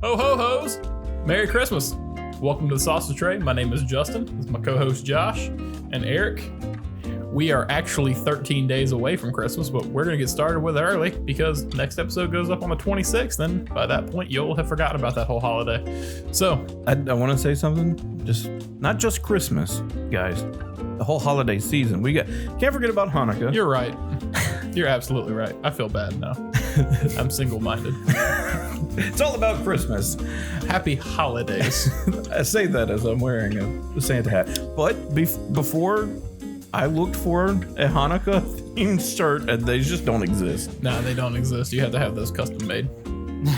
Ho ho hoes! Merry Christmas! Welcome to the Sausage Tray. My name is Justin. This is my co-host Josh and Eric. We are actually 13 days away from Christmas, but we're going to get started with it early because next episode goes up on the 26th, and by that point you'll have forgotten about that whole holiday. So I want to say something. Just not just Christmas, guys. The whole holiday season. Can't forget about Hanukkah. you're right. You're absolutely right. I feel bad now. I'm single-minded. It's all about Christmas. Happy holidays. I say that as I'm wearing a Santa hat. But before I looked for a Hanukkah themed shirt, and they just don't exist. Nah, they don't exist. You have to have those custom made.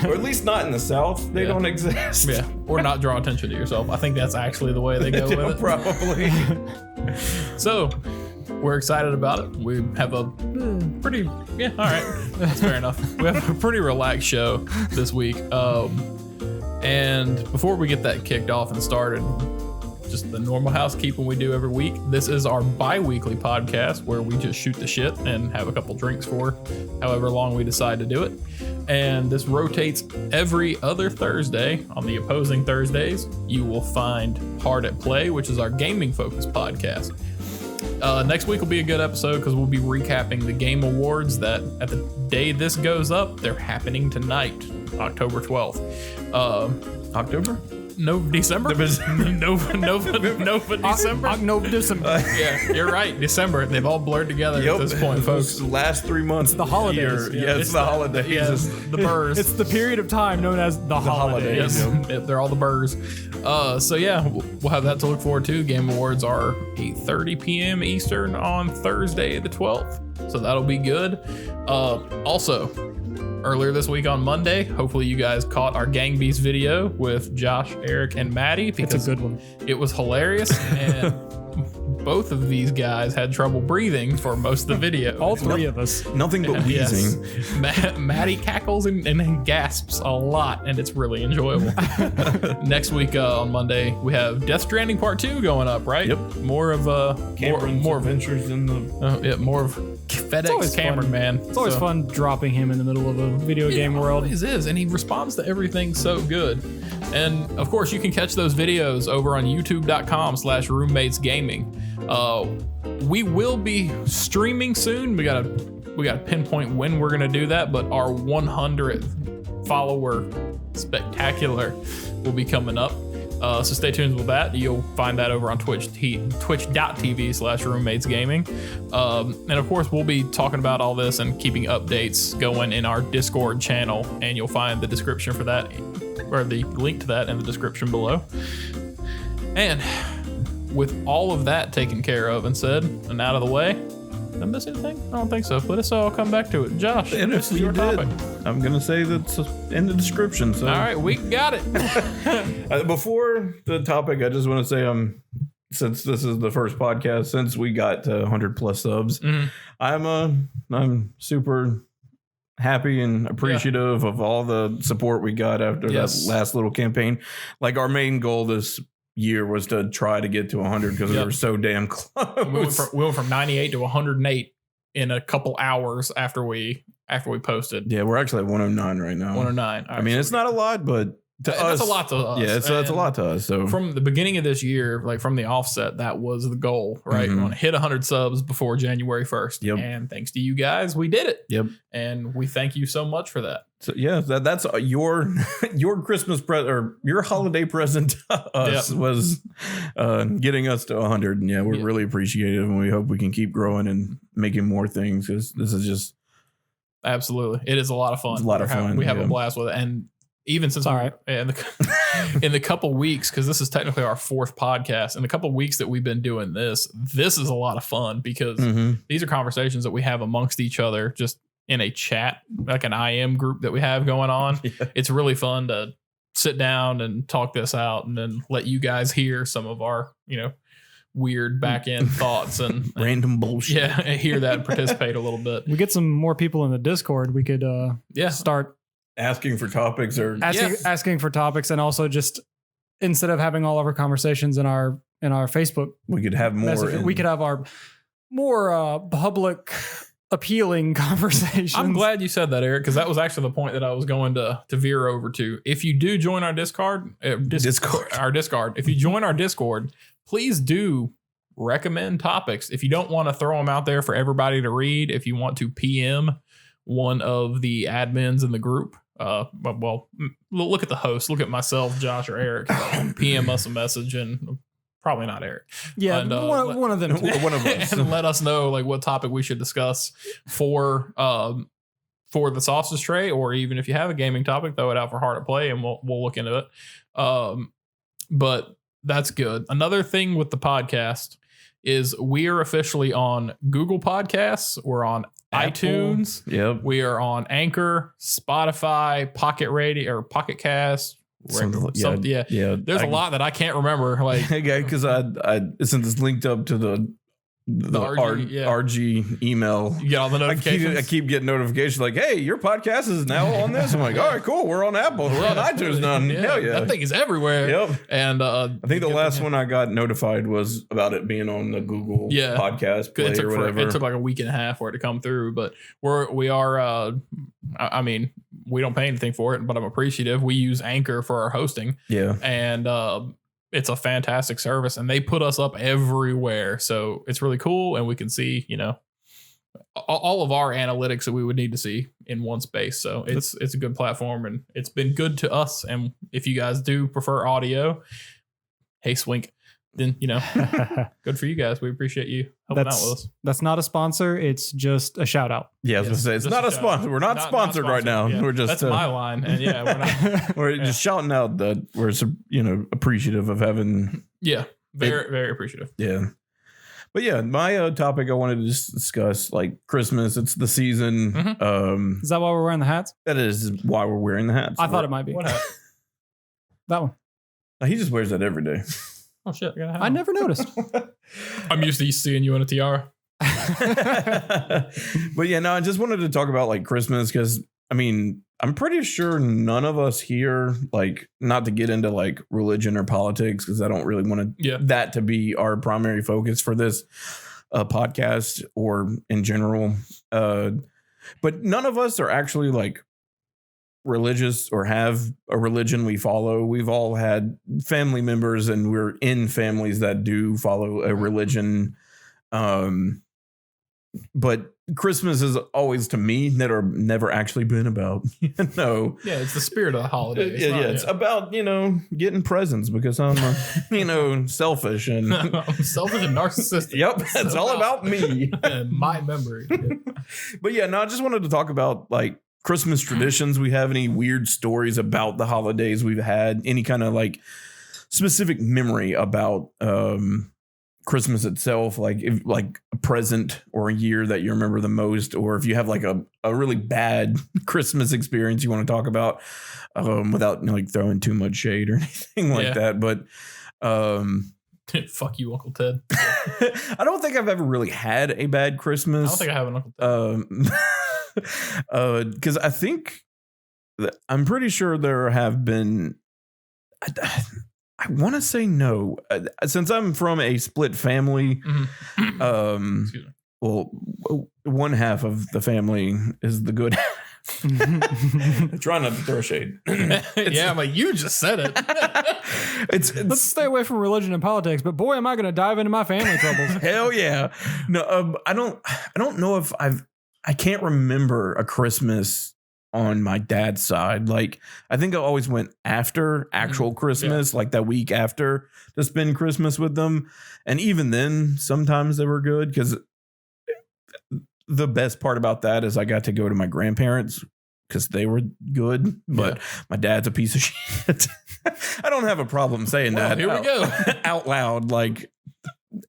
Or at least not in the South. They don't exist. Yeah, or not draw attention to yourself. I think that's actually the way they go with it. Probably. So, we're excited about it. We have a pretty, all right, that's fair enough. We have a pretty relaxed show this week. And before we get that kicked off and started, just the normal housekeeping we do every week. This is our bi-weekly podcast where we just shoot the shit and have a couple drinks for however long we decide to do it. And this rotates every other Thursday. On the opposing Thursdays, you will find Hard at Play, which is our gaming focused podcast. Next week will be a good episode because we'll be recapping the Game Awards that at the day this goes up, they're happening tonight, October 12th. October? No, December? No, December? No, December. Yeah, you're right. December. They've all blurred together at this point, folks. The last 3 months. The holidays. It's the holidays. Yeah, the burrs. It's the period of time known as the holidays. Yes, they're all the burrs. So yeah, we'll have that to look forward to. Game Awards are 8:30 p.m. Eastern on Thursday the 12th. So that'll be good. Also, earlier this week on Monday, hopefully you guys caught our Gang Beast video with Josh, Eric, and Maddie. It's a good one. It was hilarious, and both of these guys had trouble breathing for most of the video. All three of us. Nothing but wheezing. Yes. Maddie cackles and gasps a lot, and it's really enjoyable. Next week on Monday, we have Death Stranding Part 2 going up, right? Yep. More of more adventures in the... more of FedEx Cameron, fun. man. It's always fun dropping him in the middle of a video game world. It always is, and he responds to everything so good. And of course, you can catch those videos over on youtube.com/roommatesgaming. We will be streaming soon. We gotta pinpoint when we're gonna do that, but our 100th follower spectacular will be coming up. So stay tuned with that. You'll find that over on twitch.tv/roommatesgaming. And of course, we'll be talking about all this and keeping updates going in our Discord channel. And you'll find the description for that, or the link to that in the description below. And with all of that taken care of and said and out of the way, did I miss anything? I don't think so, but if so, I'll come back to it. Josh, this is your topic. I'm going to say that's in the description. So. All right, we got it. Before the topic, I just want to say, since this is the first podcast, since we got 100 plus subs, I'm super happy and appreciative of all the support we got after that last little campaign. Like, our main goal this year was to try to get to 100 because we were so damn close. We went from 98 to 108 in a couple hours after we posted. Yeah, we're actually at 109 right now. 109. I mean, it's not a lot, but to us, that's a lot to us. Yeah, that's a lot to us. So from the beginning of this year, like from the offset, that was the goal, right? We want to hit 100 subs before January 1st. Yep. And thanks to you guys, we did it. Yep. And we thank you so much for that. So yeah, that's your Christmas present or your holiday present to us was getting us to 100. And yeah, we're really appreciative, and we hope we can keep growing and making more things, because this is just absolutely, it is a lot of fun. It's a lot of fun. We have a blast with it, and even since in the couple weeks, because this is technically our fourth podcast, in the couple weeks that we've been doing this is a lot of fun because these are conversations that we have amongst each other, just in a chat, like an IM group that we have going on. Yeah. It's really fun to sit down and talk this out and then let you guys hear some of our, weird back end thoughts and random bullshit. Yeah, hear that and participate a little bit. We get some more people in the Discord. We could start asking for topics or asking for topics, and also just instead of having all of our conversations in our Facebook, we could have more. We could have our more public appealing conversations. I'm glad you said that, Eric, because that was actually the point that I was going to veer over to. If you do join our Discord, if you join our Discord, please do recommend topics. If you don't want to throw them out there for everybody to read, if you want to PM one of the admins in the group, look at the host, look at myself, Josh, or Eric, PM us a message, and probably not Eric. Yeah, and, one of them. One of us. And let us know like what topic we should discuss for the sausage tray, or even if you have a gaming topic, throw it out for Hard at Play, and we'll look into it. But that's good. Another thing with the podcast is we are officially on Google Podcasts. We're on Apple. iTunes. Yep. We are on Anchor, Spotify, Pocket Radio, or Pocket Cast. Yeah. There's a lot that I can't remember. Like, because I since it's linked up to the RG email. You get all the notifications. I keep getting notifications like, "Hey, your podcast is now on this." I'm like, "All right, cool. We're on Apple. We're on iTunes now." Hell yeah, that thing is everywhere. Yep. And I think the last one I got notified was about it being on the Google podcast play or whatever. It took like a week and a half for it to come through, but we are. I mean, we don't pay anything for it, but I'm appreciative. We use Anchor for our hosting. Yeah, and it's a fantastic service, and they put us up everywhere. So it's really cool. And we can see, all of our analytics that we would need to see in one space. So it's a good platform, and it's been good to us. And if you guys do prefer audio, hey, Swink, then, good for you guys. We appreciate you helping out with us. That's not a sponsor. It's just a shout out. Yeah, I was going to say, it's not a sponsor. We're not sponsored right now. Yeah. We're just, that's my line. And we're not. We're just shouting out that we're, appreciative of having. Yeah. Very appreciative. Yeah. But yeah, my topic I wanted to just discuss, like Christmas. It's the season. Mm-hmm. Is that why we're wearing the hats? That is why we're wearing the hats. I thought it might be. What hat? That one. He just wears that every day. Oh shit! I never noticed. I'm used to seeing you in a tiara. But yeah, no, I just wanted to talk about like Christmas because I'm pretty sure none of us here, like, not to get into like religion or politics, because I don't really want that to be our primary focus for this podcast or in general. But none of us are actually like religious or have a religion we follow. We've all had family members, and we're in families that do follow a religion. But Christmas is always, to me, never actually been about, Yeah, it's the spirit of the holiday. It's about, getting presents because I'm, selfish and I'm selfish and narcissistic. Yep. It's all about me. My memory. But yeah, no, I just wanted to talk about like Christmas traditions. We have any weird stories about the holidays we've had, any kind of like specific memory about Christmas itself, like a present or a year that you remember the most, or if you have like a really bad Christmas experience you want to talk about without like throwing too much shade or anything like that. But fuck you, Uncle Ted. I don't think I've ever really had a bad Christmas. I don't think I have an Uncle Ted. Because I think I'm pretty sure there have been. I want to say no, since I'm from a split family. Well, one half of the family is the good. Try not to throw shade. I'm like, you just said it. Let's stay away from religion and politics, but boy, am I going to dive into my family troubles. Hell yeah. No, I don't know if I can't remember a Christmas on my dad's side. Like, I think I always went after actual Christmas, like that week after, to spend Christmas with them. And even then, sometimes they were good, because the best part about that is I got to go to my grandparents because they were good, but my dad's a piece of shit. I don't have a problem saying that. Here we go. Out loud. Like,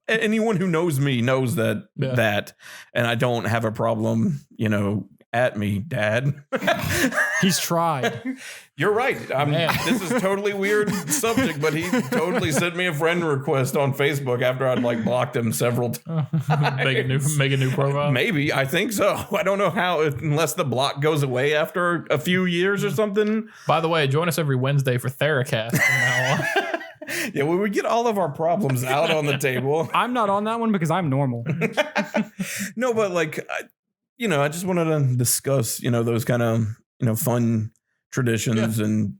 anyone who knows me knows that, and I don't have a problem, at me, Dad. He's tried. You're right. This is totally weird subject, but he totally sent me a friend request on Facebook after I'd like blocked him several times. Make a new profile. Maybe. I think so. I don't know how, unless the block goes away after a few years or something. By the way, join us every Wednesday for Theracast from now on. Yeah, when we get all of our problems out on the table. I'm not on that one because I'm normal. No, but like, I just wanted to discuss, those kind of, fun traditions and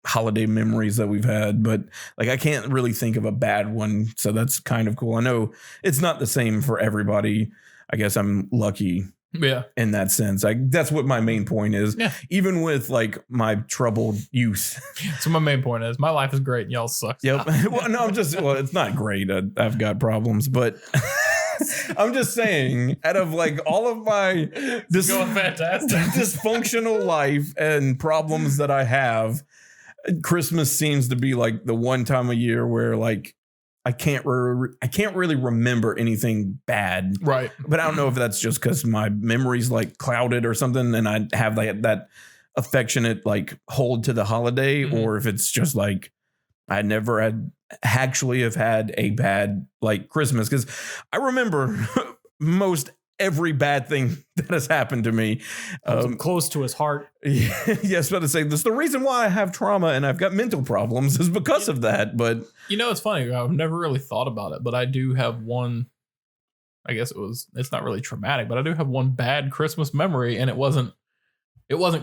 holiday memories that we've had. But like, I can't really think of a bad one. So that's kind of cool. I know it's not the same for everybody. I guess I'm lucky. Yeah. In that sense, that's what my main point is. Yeah. Even with like my troubled youth. So my main point is my life is great and y'all suck. Yep. Well, no, it's not great. I've got problems, but I'm just saying, out of like all of my Going fantastic. dysfunctional life and problems that I have, Christmas seems to be like the one time a year where like I can't really remember anything bad. Right. But I don't know if that's just because my memory's like clouded or something and I have that affectionate like hold to the holiday, or if it's just like I never had actually have had a bad like Christmas, because I remember most every bad thing that has happened to me. Close to his heart. Yes, but to say this, the reason why I have trauma and I've got mental problems is because of that. But it's funny. I've never really thought about it, but I do have one. I guess it's not really traumatic, but I do have one bad Christmas memory, and it wasn't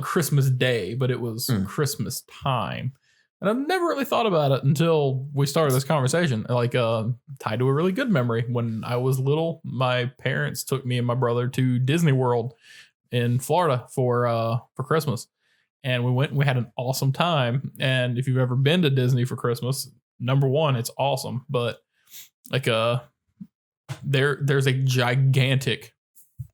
Christmas Day, but it was Christmas time. And I've never really thought about it until we started this conversation. Like, tied to a really good memory. When I was little, my parents took me and my brother to Disney World in Florida for Christmas. And we went and we had an awesome time. And if you've ever been to Disney for Christmas, number one, it's awesome. But like there's a gigantic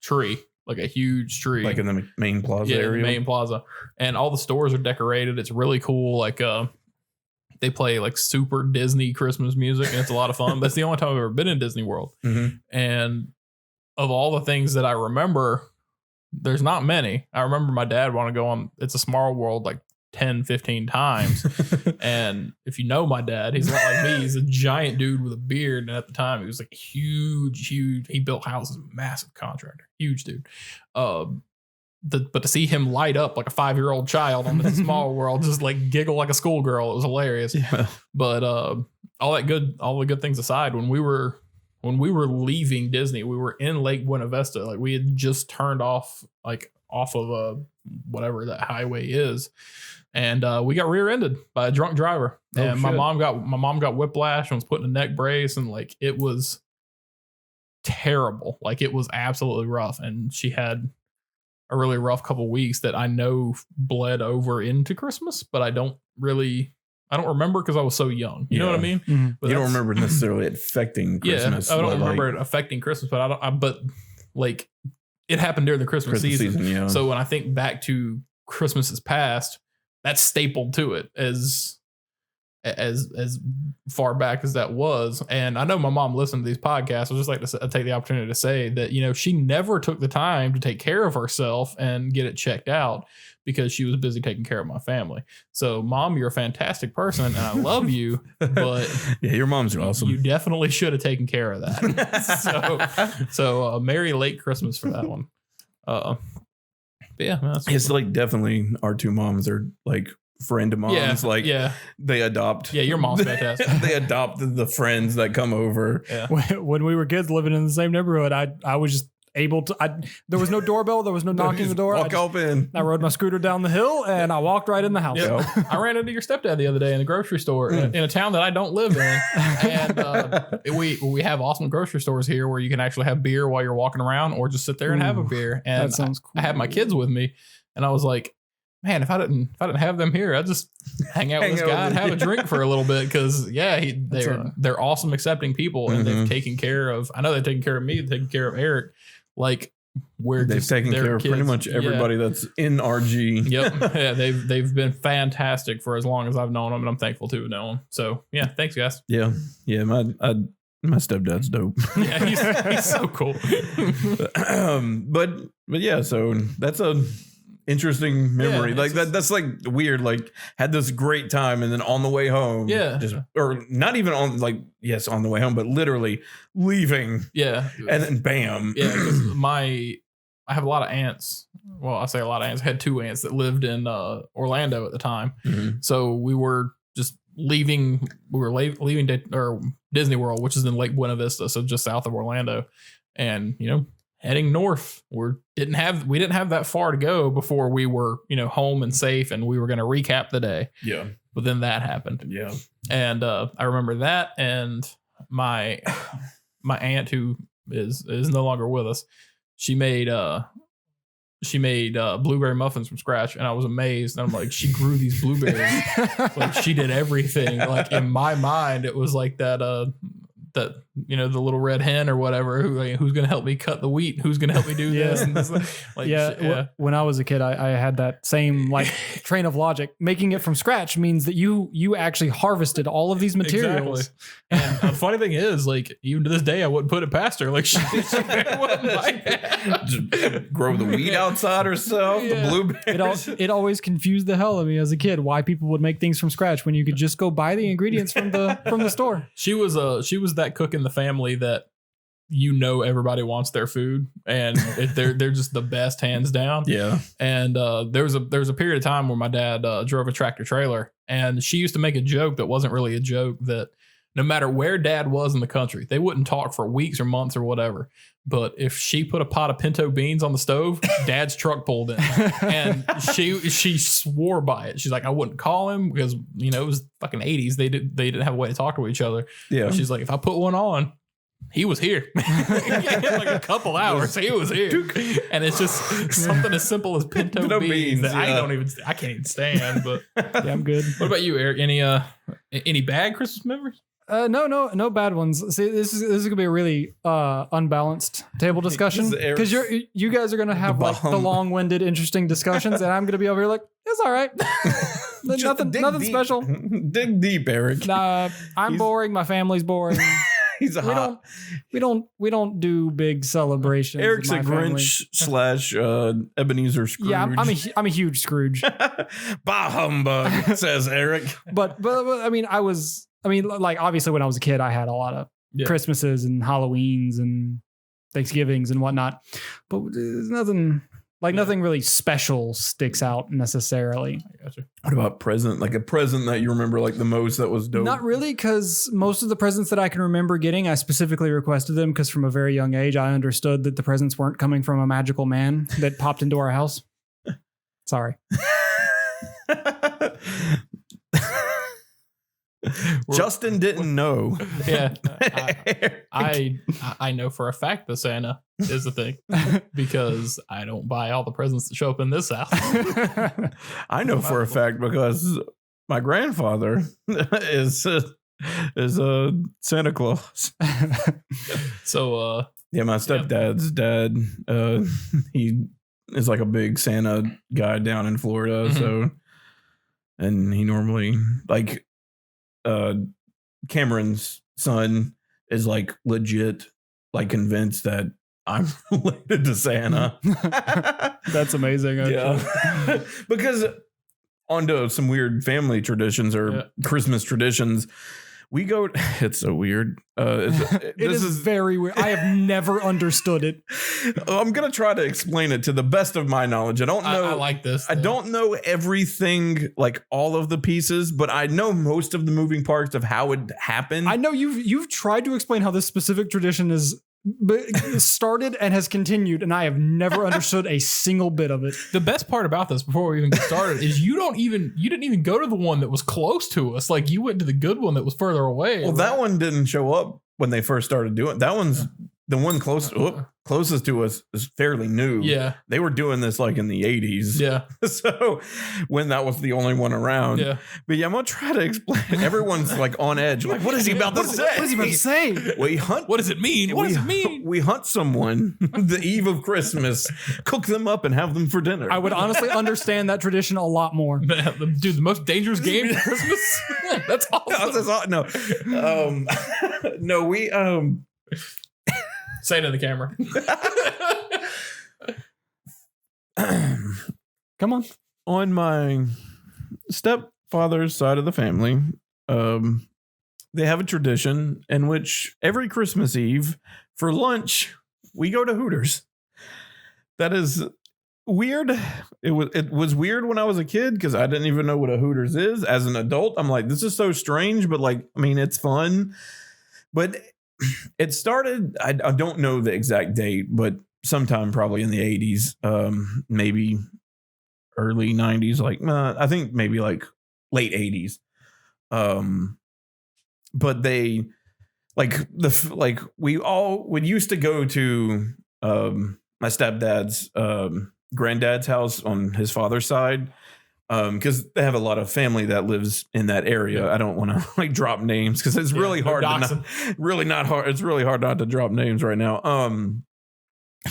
tree, like a huge tree. like in the main plaza area. The main plaza. And all the stores are decorated. It's really cool. Like they play like super Disney Christmas music, and it's a lot of fun. But it's the only time I've ever been in Disney World. And of all the things that I remember, there's not many. I remember my dad wanted to go on It's a Small World like 10, 15 times. And if you know my dad, he's a lot like me. He's a giant dude with a beard. And at the time, he was like huge. He built houses, massive contractor, huge dude. But to see him light up like a 5-year-old child on the Small World, just like giggle like a schoolgirl, it was hilarious. Yeah. But all the good things aside, when we were leaving Disney, we were in Lake Buena Vista. Like we had just turned off of whatever that highway is, and we got rear-ended by a drunk driver. And my mom got whiplash and was put in a neck brace, and like it was terrible. Like it was absolutely rough, and she had a really rough couple of weeks that I know bled over into Christmas, but I don't remember because I was so young. You know what I mean? Mm-hmm. But you don't remember necessarily it affecting Christmas. Yeah, I don't remember it affecting Christmas, but like it happened during the Christmas season. Yeah. So when I think back to Christmases past, that's stapled to it as far back as that was. And I know my mom listened to these podcasts. I'd just like to take the opportunity to say that, she never took the time to take care of herself and get it checked out because she was busy taking care of my family. So Mom, you're a fantastic person and I love you, but yeah, your mom's awesome. You definitely should have taken care of that. so Merry late Christmas for that one. But yeah, it's like definitely our two moms are like friend moms. They adopt. Yeah, your mom's fantastic. They adopted the friends that come over. Yeah. When we were kids living in the same neighborhood, I was just able to. There was no doorbell. There was no knocking the door. Walk open. I rode my scooter down the hill and I walked right in the house. Yep. I ran into your stepdad the other day in the grocery store in a town that I don't live in, and we have awesome grocery stores here where you can actually have beer while you're walking around, or just sit there and have a beer. And that sounds cool. I had my kids with me, and I was like, man, if I didn't have them here, I'd just hang out with this guy and have a drink for a little bit, because they're awesome, accepting people, and they've taken care of. I know they've taken care of me, they've taken care of Eric. Like they've taken care of pretty much everybody that's in RG. Yep, yeah, they've been fantastic for as long as I've known them, and I'm thankful to know them. So yeah, thanks guys. Yeah, my stepdad's dope. Yeah, he's so cool. But yeah, so that's a interesting memory. Yeah, like that's like weird. Like had this great time, and then on the way home, or not even on on the way home, but literally leaving. Yeah, and then bam. Yeah, because I have a lot of aunts. Well, I say a lot of aunts. I had 2 aunts that lived in Orlando at the time, so we were just leaving. We were leaving Disney World, which is in Lake Buena Vista, so just south of Orlando, and heading north. We didn't have that far to go before we were, home and safe, and we were going to recap the day. Yeah. But then that happened. Yeah. And I remember that, and my aunt, who is no longer with us, she made blueberry muffins from scratch, and I was amazed. And I'm like, she grew these blueberries. Like, she did everything. Like, in my mind, it was like that the little red hen or whatever, who's going to help me cut the wheat, who's going to help me do this and this. Like, when I was a kid, I had that same like train of logic. Making it from scratch means that you actually harvested all of these materials. Exactly. And the funny thing is, like, even to this day, I wouldn't put it past her. Like, she very well might have. Just grow the wheat outside herself, the blueberries. It always confused the hell of me as a kid why people would make things from scratch when you could just go buy the ingredients from the store. She was that cook in the family that everybody wants their food, and they're just the best, hands down. Yeah. And there was a period of time where my dad drove a tractor trailer, and she used to make a joke that wasn't really a joke, that no matter where dad was in the country, they wouldn't talk for weeks or months or whatever. But if she put a pot of pinto beans on the stove, dad's truck pulled in. And she swore by it. She's like, I wouldn't call him because, it was fucking 80s. They didn't have a way to talk to each other. Yeah. But she's like, if I put one on, he was here. Like a couple hours, he was here. And it's just something as simple as pinto beans that I can't even stand. But yeah, I'm good. What about you, Eric? Any bad Christmas memories? No bad ones. See, this is gonna be a really unbalanced table discussion, because you guys are gonna have like the long-winded, interesting discussions, and I'm gonna be over here like, it's all right. nothing special. Dig deep, Eric. Nah, I'm boring. My family's boring. We don't do big celebrations. Eric's a Grinch / Ebenezer Scrooge. Yeah, I'm a huge Scrooge. Bah humbug, says Eric. But like, obviously when I was a kid, I had a lot of Christmases and Halloweens and Thanksgivings and whatnot, but there's nothing really special sticks out necessarily. I gotcha. What about present? Like a present that you remember like the most that was dope? Not really, because most of the presents that I can remember getting, I specifically requested them because from a very young age, I understood that the presents weren't coming from a magical man that popped into our house. Sorry. Justin didn't know. Yeah, I know for a fact that Santa is a thing because I don't buy all the presents that show up in this house. I know for a fact because my grandfather is a Santa Claus. So yeah, my stepdad's dad, he is like a big Santa guy down in Florida. Mm-hmm. So, and he normally like. Cameron's son is like legit, like convinced that I'm related to Santa. That's amazing. Actually. Yeah, because onto some weird family traditions or Christmas traditions. We go. It's so weird. It is very weird. I have never understood it. I'm gonna try to explain it to the best of my knowledge. I don't know. I like this. I don't know everything, like all of the pieces, but I know most of the moving parts of how it happened. I know you've tried to explain how this specific tradition is started and has continued, and I have never understood a single bit of it. The best part about this, before we even get started, is you didn't even go to the one that was close to us. Like, you went to the good one that was further away. Well, that one didn't show up when they first started doing it. That one's the one closest to us is fairly new. Yeah. They were doing this like in the 80s. Yeah. So when that was the only one around. Yeah. But yeah, I'm going to try to explain. Everyone's like on edge. Like, what is he about to say? What is he about to say? What does it mean? What does it mean? We hunt someone the eve of Christmas, cook them up and have them for dinner. I would honestly understand that tradition a lot more. Dude, the most dangerous game for Christmas? That's awesome. No, we say it to the camera. Come on. On my stepfather's side of the family, they have a tradition in which every Christmas Eve for lunch, we go to Hooters. That is weird. It was weird when I was a kid because I didn't even know what a Hooters is. As an adult, I'm like, this is so strange, but like, I mean, it's fun. But it started, I don't know the exact date, but sometime probably in the 80s, maybe early 90s, like I think maybe like late 80s. But they we all would used to go to my stepdad's granddad's house on his father's side, because they have a lot of family that lives in that area. I don't want to like drop names because it's really hard it's really hard not to drop names right now. I'm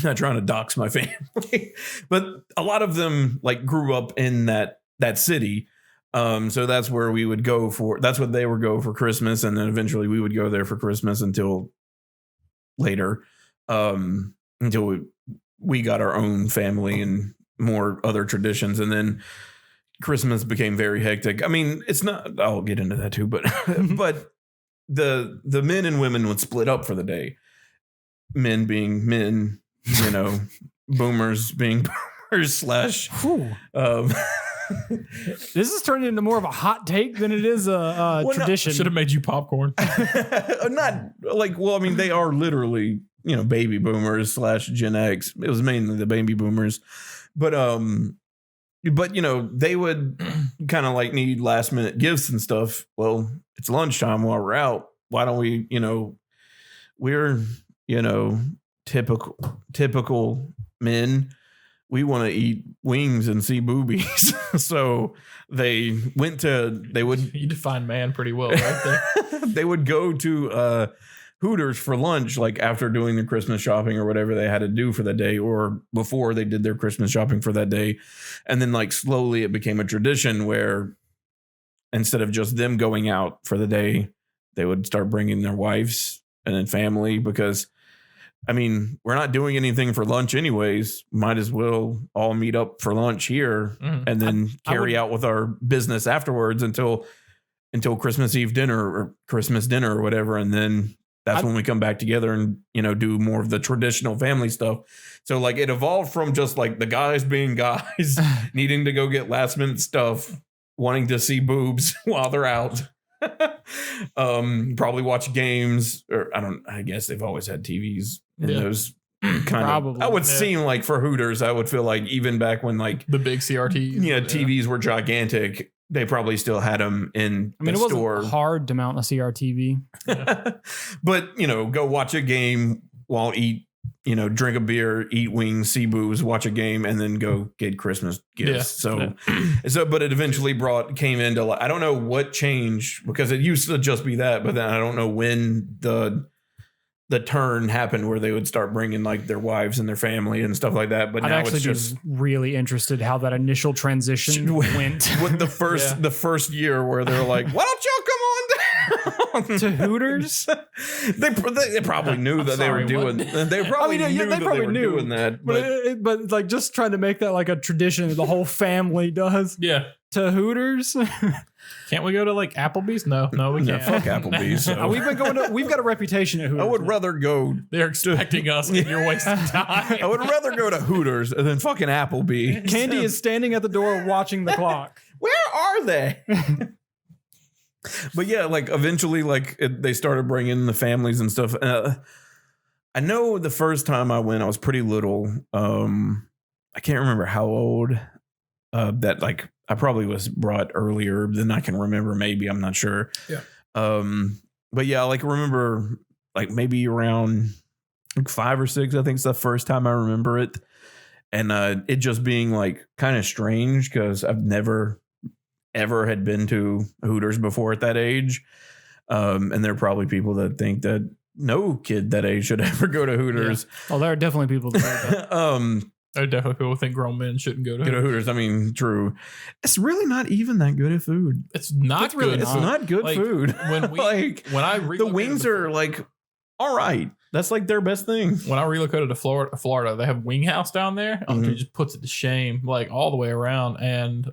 not trying to dox my family, but a lot of them like grew up in that city. So that's where we would go that's what they would go for Christmas. And then eventually we would go there for Christmas until later, until we got our own family and more other traditions. And then Christmas became very hectic. I mean, it's not, I'll get into that too, but, but the men and women would split up for the day. Men being men, you know, boomers being boomers slash, this is turning into more of a hot take than it is a tradition. Should have made you popcorn. Not like, well, I mean, they are literally, you know, baby boomers slash Gen X. It was mainly the baby boomers, but you know, they would kind of like need last minute gifts and stuff. Well, it's lunchtime while we're out. Why don't we, you know, we're, you know, typical men. We want to eat wings and see boobies. So you define man pretty well right there. They would go to Hooters for lunch, like after doing the Christmas shopping or whatever they had to do for the day, or before they did their Christmas shopping for that day. And then like slowly it became a tradition where instead of just them going out for the day, they would start bringing their wives and then family, because I mean, we're not doing anything for lunch anyways. Might as well all meet up for lunch here and then carry out with our business afterwards until Christmas Eve dinner or Christmas dinner or whatever. And then that's when we come back together and, you know, do more of the traditional family stuff. So like it evolved from just like the guys being guys, needing to go get last minute stuff, wanting to see boobs while they're out. Probably watch games, or I guess they've always had TVs in those kind of, I would seem like for Hooters, I would feel like even back when like the big CRTs, TVs were gigantic, they probably still had them in the store. It wasn't hard to mount a CRTV. But, you know, go watch a game while drink a beer, eat wings, see boobs, watch a game, and then go get Christmas gifts. But it eventually came into, I don't know what changed, because it used to just be that, but then I don't know when the turn happened where they would start bringing like their wives and their family and stuff like that. But now it's just really interested how that initial transition went with the first year where they're like, why don't y'all come on to Hooters? They probably knew that they were doing. They probably knew doing that. But like just trying to make that like a tradition that the whole family does. Yeah. To Hooters. Can't we go to like Applebee's? No, we can't. Fuck Applebee's. So. We've got a reputation at Hooters. I would rather go. They're expecting us, and you're wasting time. I would rather go to Hooters than fucking Applebee's. Candy is standing at the door watching the clock. Where are they? But yeah, like eventually, like they started bringing the families and stuff. I know the first time I went, I was pretty little. I can't remember how old. That like I probably was brought earlier than I can remember. Maybe, I'm not sure. Yeah. But yeah, like remember like maybe around like 5 or 6. I think it's the first time I remember it, and it just being like kind of strange because I've never ever had been to Hooters before at that age. And there are probably people that think that no kid that age should ever go to Hooters. Yeah. Oh, there are definitely people that think that. There are definitely people who think grown men shouldn't go to Hooters. I mean, true. It's really not even that good at food. It's not good. It's not good like, food. When I the wings are like, all right. That's like their best thing. When I relocated to Florida, they have Wing House down there. It just puts it to shame, like all the way around. And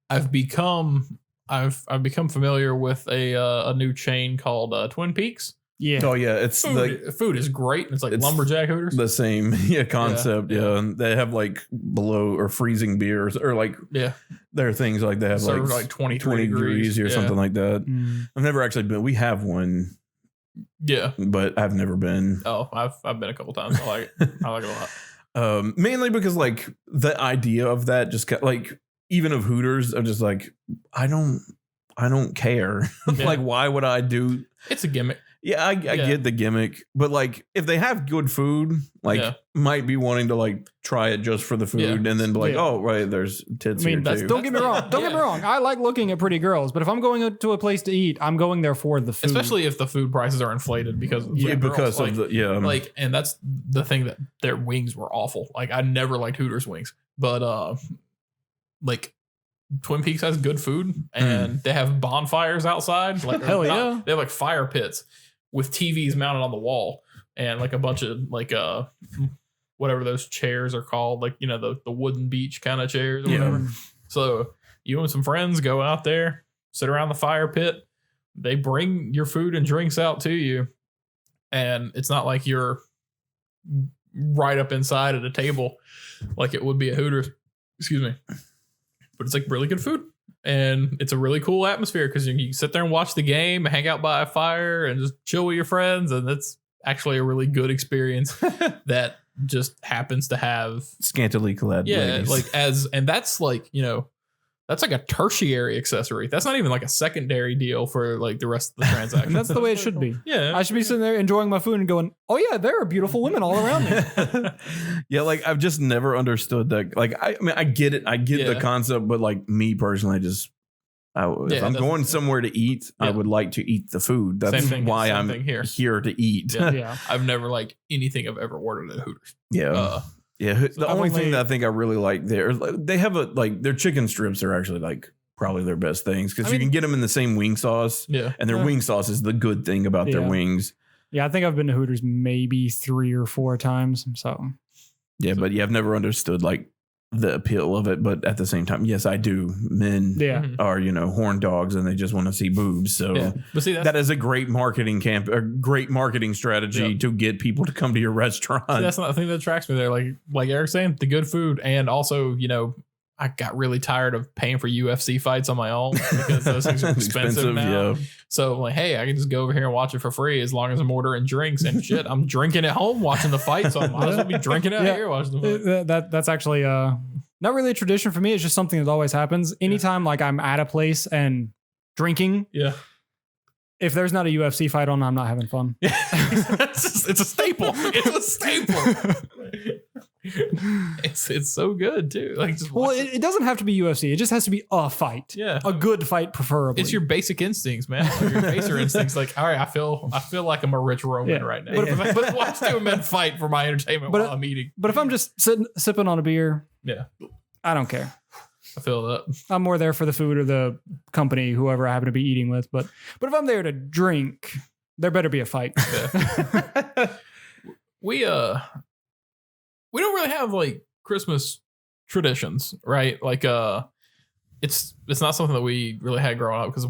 I've become familiar with a new chain called Twin Peaks. Yeah. Oh yeah, it's food is great. It's like lumberjack Hooters. The same concept. Yeah. And they have like below or freezing beers or like there are things like they have like 20 degrees or something like that. I've never actually been. We have one Yeah. But I've never been. Oh, I've been a couple times. I like it. I like it a lot. Mainly because like the idea of that just like even of Hooters, I'm just like I don't care. Yeah. Like why would I do? It's a gimmick. Yeah, I get the gimmick, but like if they have good food, like might be wanting to like try it just for the food and then be like, oh right, there's tits here too. Don't get me wrong. Don't get me wrong. I like looking at pretty girls, but if I'm going to a place to eat, I'm going there for the food. Especially if the food prices are inflated because of like, and that's the thing that their wings were awful. Like I never liked Hooters wings, but like Twin Peaks has good food and they have bonfires outside. Like hell yeah, they have like fire pits with TVs mounted on the wall and like a bunch of like whatever those chairs are called, like, you know, the wooden beach kind of chairs or whatever. So you and some friends go out there, sit around the fire pit. They bring your food and drinks out to you. And it's not like you're right up inside at a table like it would be at Hooters. Excuse me. But it's like really good food. And it's a really cool atmosphere because you can sit there and watch the game, hang out by a fire and just chill with your friends. And that's actually a really good experience that just happens to have scantily clad ladies. Like and that's like, you know, that's like a tertiary accessory. That's not even like a secondary deal for like the rest of the transaction. And that's the way it should be. Yeah. I should be sitting there enjoying my food and going, oh yeah, there are beautiful women all around me. Yeah, like I've just never understood that. Like I mean, I get it. I get the concept, but like me personally, if I'm going somewhere to eat, I would like to eat the food. That's why I'm here to eat. Yeah. I've never liked anything I've ever ordered at Hooters. Yeah. The only thing that I think I really like there, they have their chicken strips are actually like probably their best things because you can get them in the same wing sauce. Yeah. And their wing sauce is the good thing about their wings. Yeah. I think I've been to Hooters maybe 3 or 4 times. So. Yeah. But I've never understood like the appeal of it. But at the same time, yes, I do. Men are, you know, horn dogs and they just want to see boobs. So but see, that is a great marketing great marketing strategy to get people to come to your restaurant. See, that's not the thing that attracts me there. Like Eric's saying, the good food. And also, you know, I got really tired of paying for UFC fights on my own because those things are expensive now. Yeah. So I'm like, hey, I can just go over here and watch it for free as long as I'm ordering drinks and shit. I'm drinking at home watching the fight, so I might as well be drinking out here watching the fight. That's actually not really a tradition for me. It's just something that always happens. Anytime like I'm at a place and drinking. Yeah. If there's not a UFC fight on, I'm not having fun. Yeah. It's a staple. It's a staple. It's so good too. Like it doesn't have to be UFC. It just has to be a fight. Yeah, a good fight, preferably. It's your basic instincts, man. Like your baser instincts. Like, all right, I feel like I'm a rich Roman right now. But watch 2 men fight for my entertainment while I'm eating. But if I'm just sipping on a beer, I don't care. I feel that. I'm more there for the food or the company, whoever I happen to be eating with. But if I'm there to drink, there better be a fight. Yeah. We don't really have like Christmas traditions, right? Like it's not something that we really had growing up because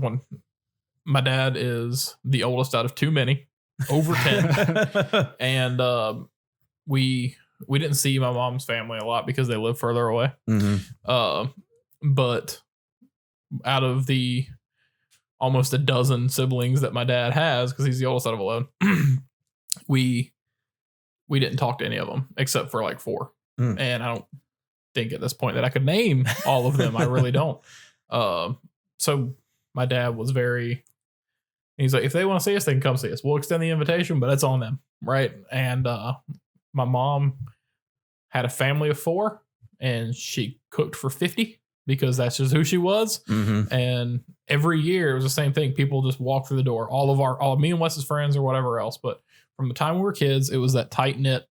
my dad is the oldest out of too many, over 10. And we didn't see my mom's family a lot because they live further away. Mm-hmm. But out of the almost a dozen siblings that my dad has, because he's the oldest out of 11, we didn't talk to any of them except for like 4. And I don't think at this point that I could name all of them. I really don't. So my dad was he's like, if they want to see us, they can come see us. We'll extend the invitation, but it's on them. Right. And my mom had a family of 4 and she cooked for 50 because that's just who she was. Mm-hmm. And every year it was the same thing. People just walk through the door, all me and Wes's friends or whatever else. But from the time we were kids, it was that tight knit.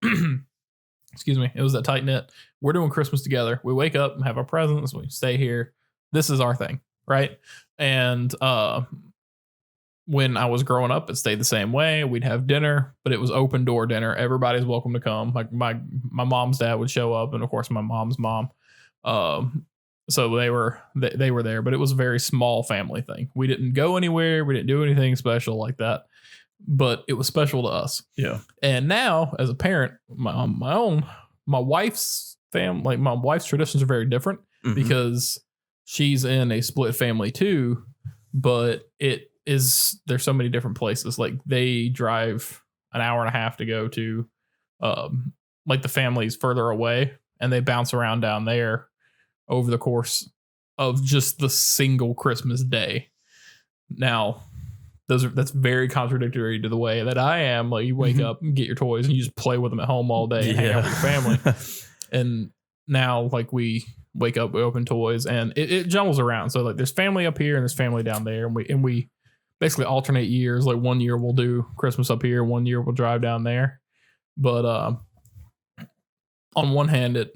Excuse me. It was that tight knit. We're doing Christmas together. We wake up and have our presents. We stay here. This is our thing. Right. And when I was growing up, it stayed the same way. We'd have dinner, but it was open door dinner. Everybody's welcome to come. Like my mom's dad would show up, and of course my mom's mom. So they were there, but it was a very small family thing. We didn't go anywhere. We didn't do anything special like that, but it was special to us. Yeah. And now as a parent, my wife's family, like my wife's traditions are very different because she's in a split family too, but it there's so many different places. Like they drive an hour and a half to go to like the family's further away, and they bounce around down there over the course of just the single Christmas day. Now, that's very contradictory to the way that I am. Like you wake up and get your toys and you just play with them at home all day and hang out with your family. And now like we wake up, we open toys, and it jumbles around. So like there's family up here and there's family down there, and we basically alternate years. Like 1 year we'll do Christmas up here, 1 year we'll drive down there. But on one hand,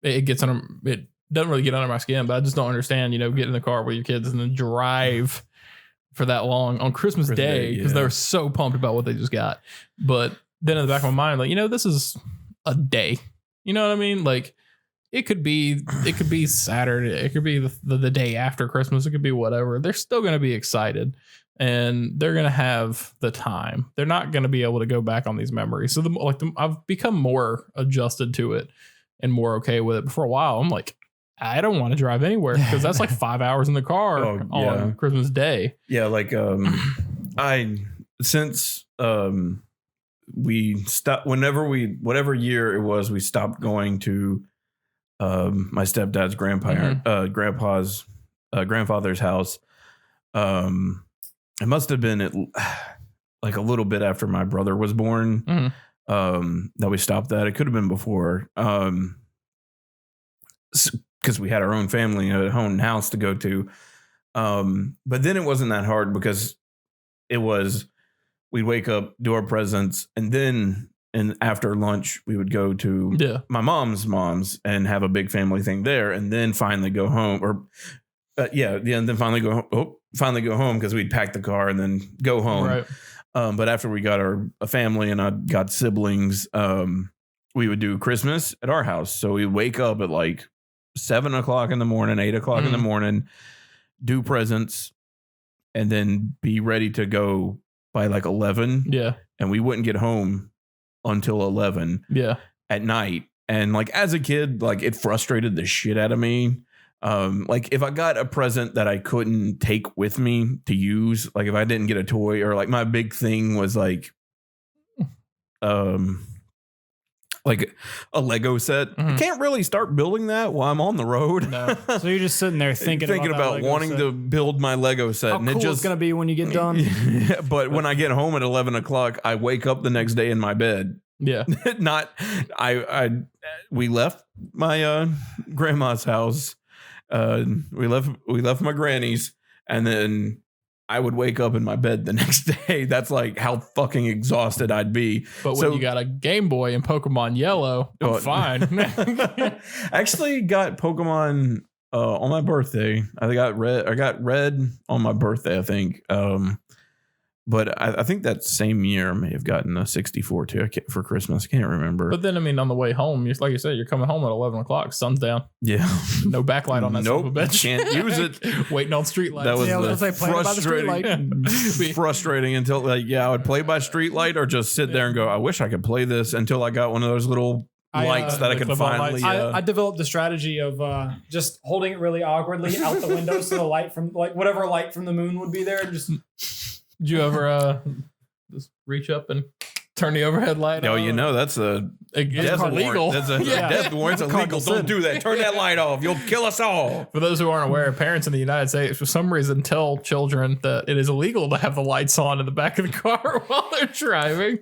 it gets under, it doesn't really get under my skin, but I just don't understand, get in the car with your kids and then drive for that long on Christmas Day, because they're so pumped about what they just got. But then in the back of my mind, like, this is a day. You know what I mean? Like it could be Saturday. It could be the day after Christmas. It could be whatever. They're still going to be excited, and they're going to have the time. They're not going to be able to go back on these memories. So I've become more adjusted to it and more okay with it. But for a while, I'm like, I don't want to drive anywhere because that's like 5 hours in the car on Christmas Day. Yeah. Like, we stopped whatever year it was, we stopped going to my stepdad's grandfather's house. It must have been like a little bit after my brother was born that we stopped that. It could have been before, because we had our own family, our own house to go to. But then it wasn't that hard because it was, we'd wake up, do our presents, and then after lunch we would go to my mom's and have a big family thing there, and then finally go home, and then finally go home because we'd pack the car and then go home. Right. But after we got a family and I got siblings, we would do Christmas at our house. So we'd wake up at like 7 o'clock in the morning, 8 o'clock in the morning, do presents, and then be ready to go by like 11. Yeah. And we wouldn't get home until 11 at night. And like as a kid, like it frustrated the shit out of me. Like if I got a present that I couldn't take with me to use, like if I didn't get a toy, or like my big thing was like a Lego set. I can't really start building that while I'm on the road. No. So you're just sitting there thinking about wanting to build my Lego set. How and cool it's going to be when you get done. But when I get home at 11 o'clock, I wake up the next day in my bed. Yeah. We left my grandma's house. We left my granny's, and then I would wake up in my bed the next day. That's like how fucking exhausted I'd be. But when you got a Game Boy and Pokemon Yellow, I'm fine. I actually got Pokemon on my birthday. I got red on my birthday, I think. But I think that same year I may have gotten a 64 too for Christmas. I can't remember. But then, I mean, on the way home, like you said, you're coming home at 11 o'clock. Sun's down. Yeah. No backlight on that son of a bitch. Can't use it. Waiting on street lights. That was frustrating until I would play by street light or just sit there and go, I wish I could play this, until I got one of those little lights that I could finally. I developed the strategy of just holding it really awkwardly out the window so the light from whatever light from the moon would be there, and just. Did you ever just reach up and turn the overhead light on? That's illegal. That's a death warrant. It's illegal. Don't do that. Turn that light off. You'll kill us all. For those who aren't aware, parents in the United States, for some reason, tell children that it is illegal to have the lights on in the back of the car while they're driving.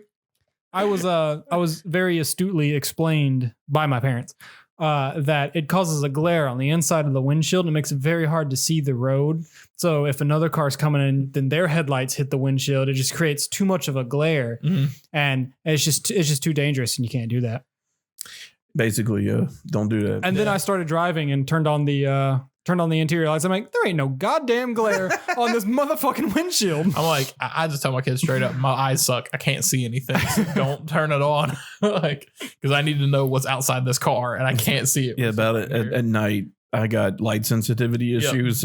I was very astutely explained by my parents that it causes a glare on the inside of the windshield and it makes it very hard to see the road. So if another car's coming in, then their headlights hit the windshield. It just creates too much of a glare, and it's just too dangerous, and you can't do that. Basically, don't do that. And then I started driving and turned on the interior lights. I'm like, there ain't no goddamn glare on this motherfucking windshield. I'm like, I just tell my kids straight up, my eyes suck. I can't see anything. So don't turn it on. Because I need to know what's outside this car and I can't see it. Yeah, about it at night. I got light sensitivity issues.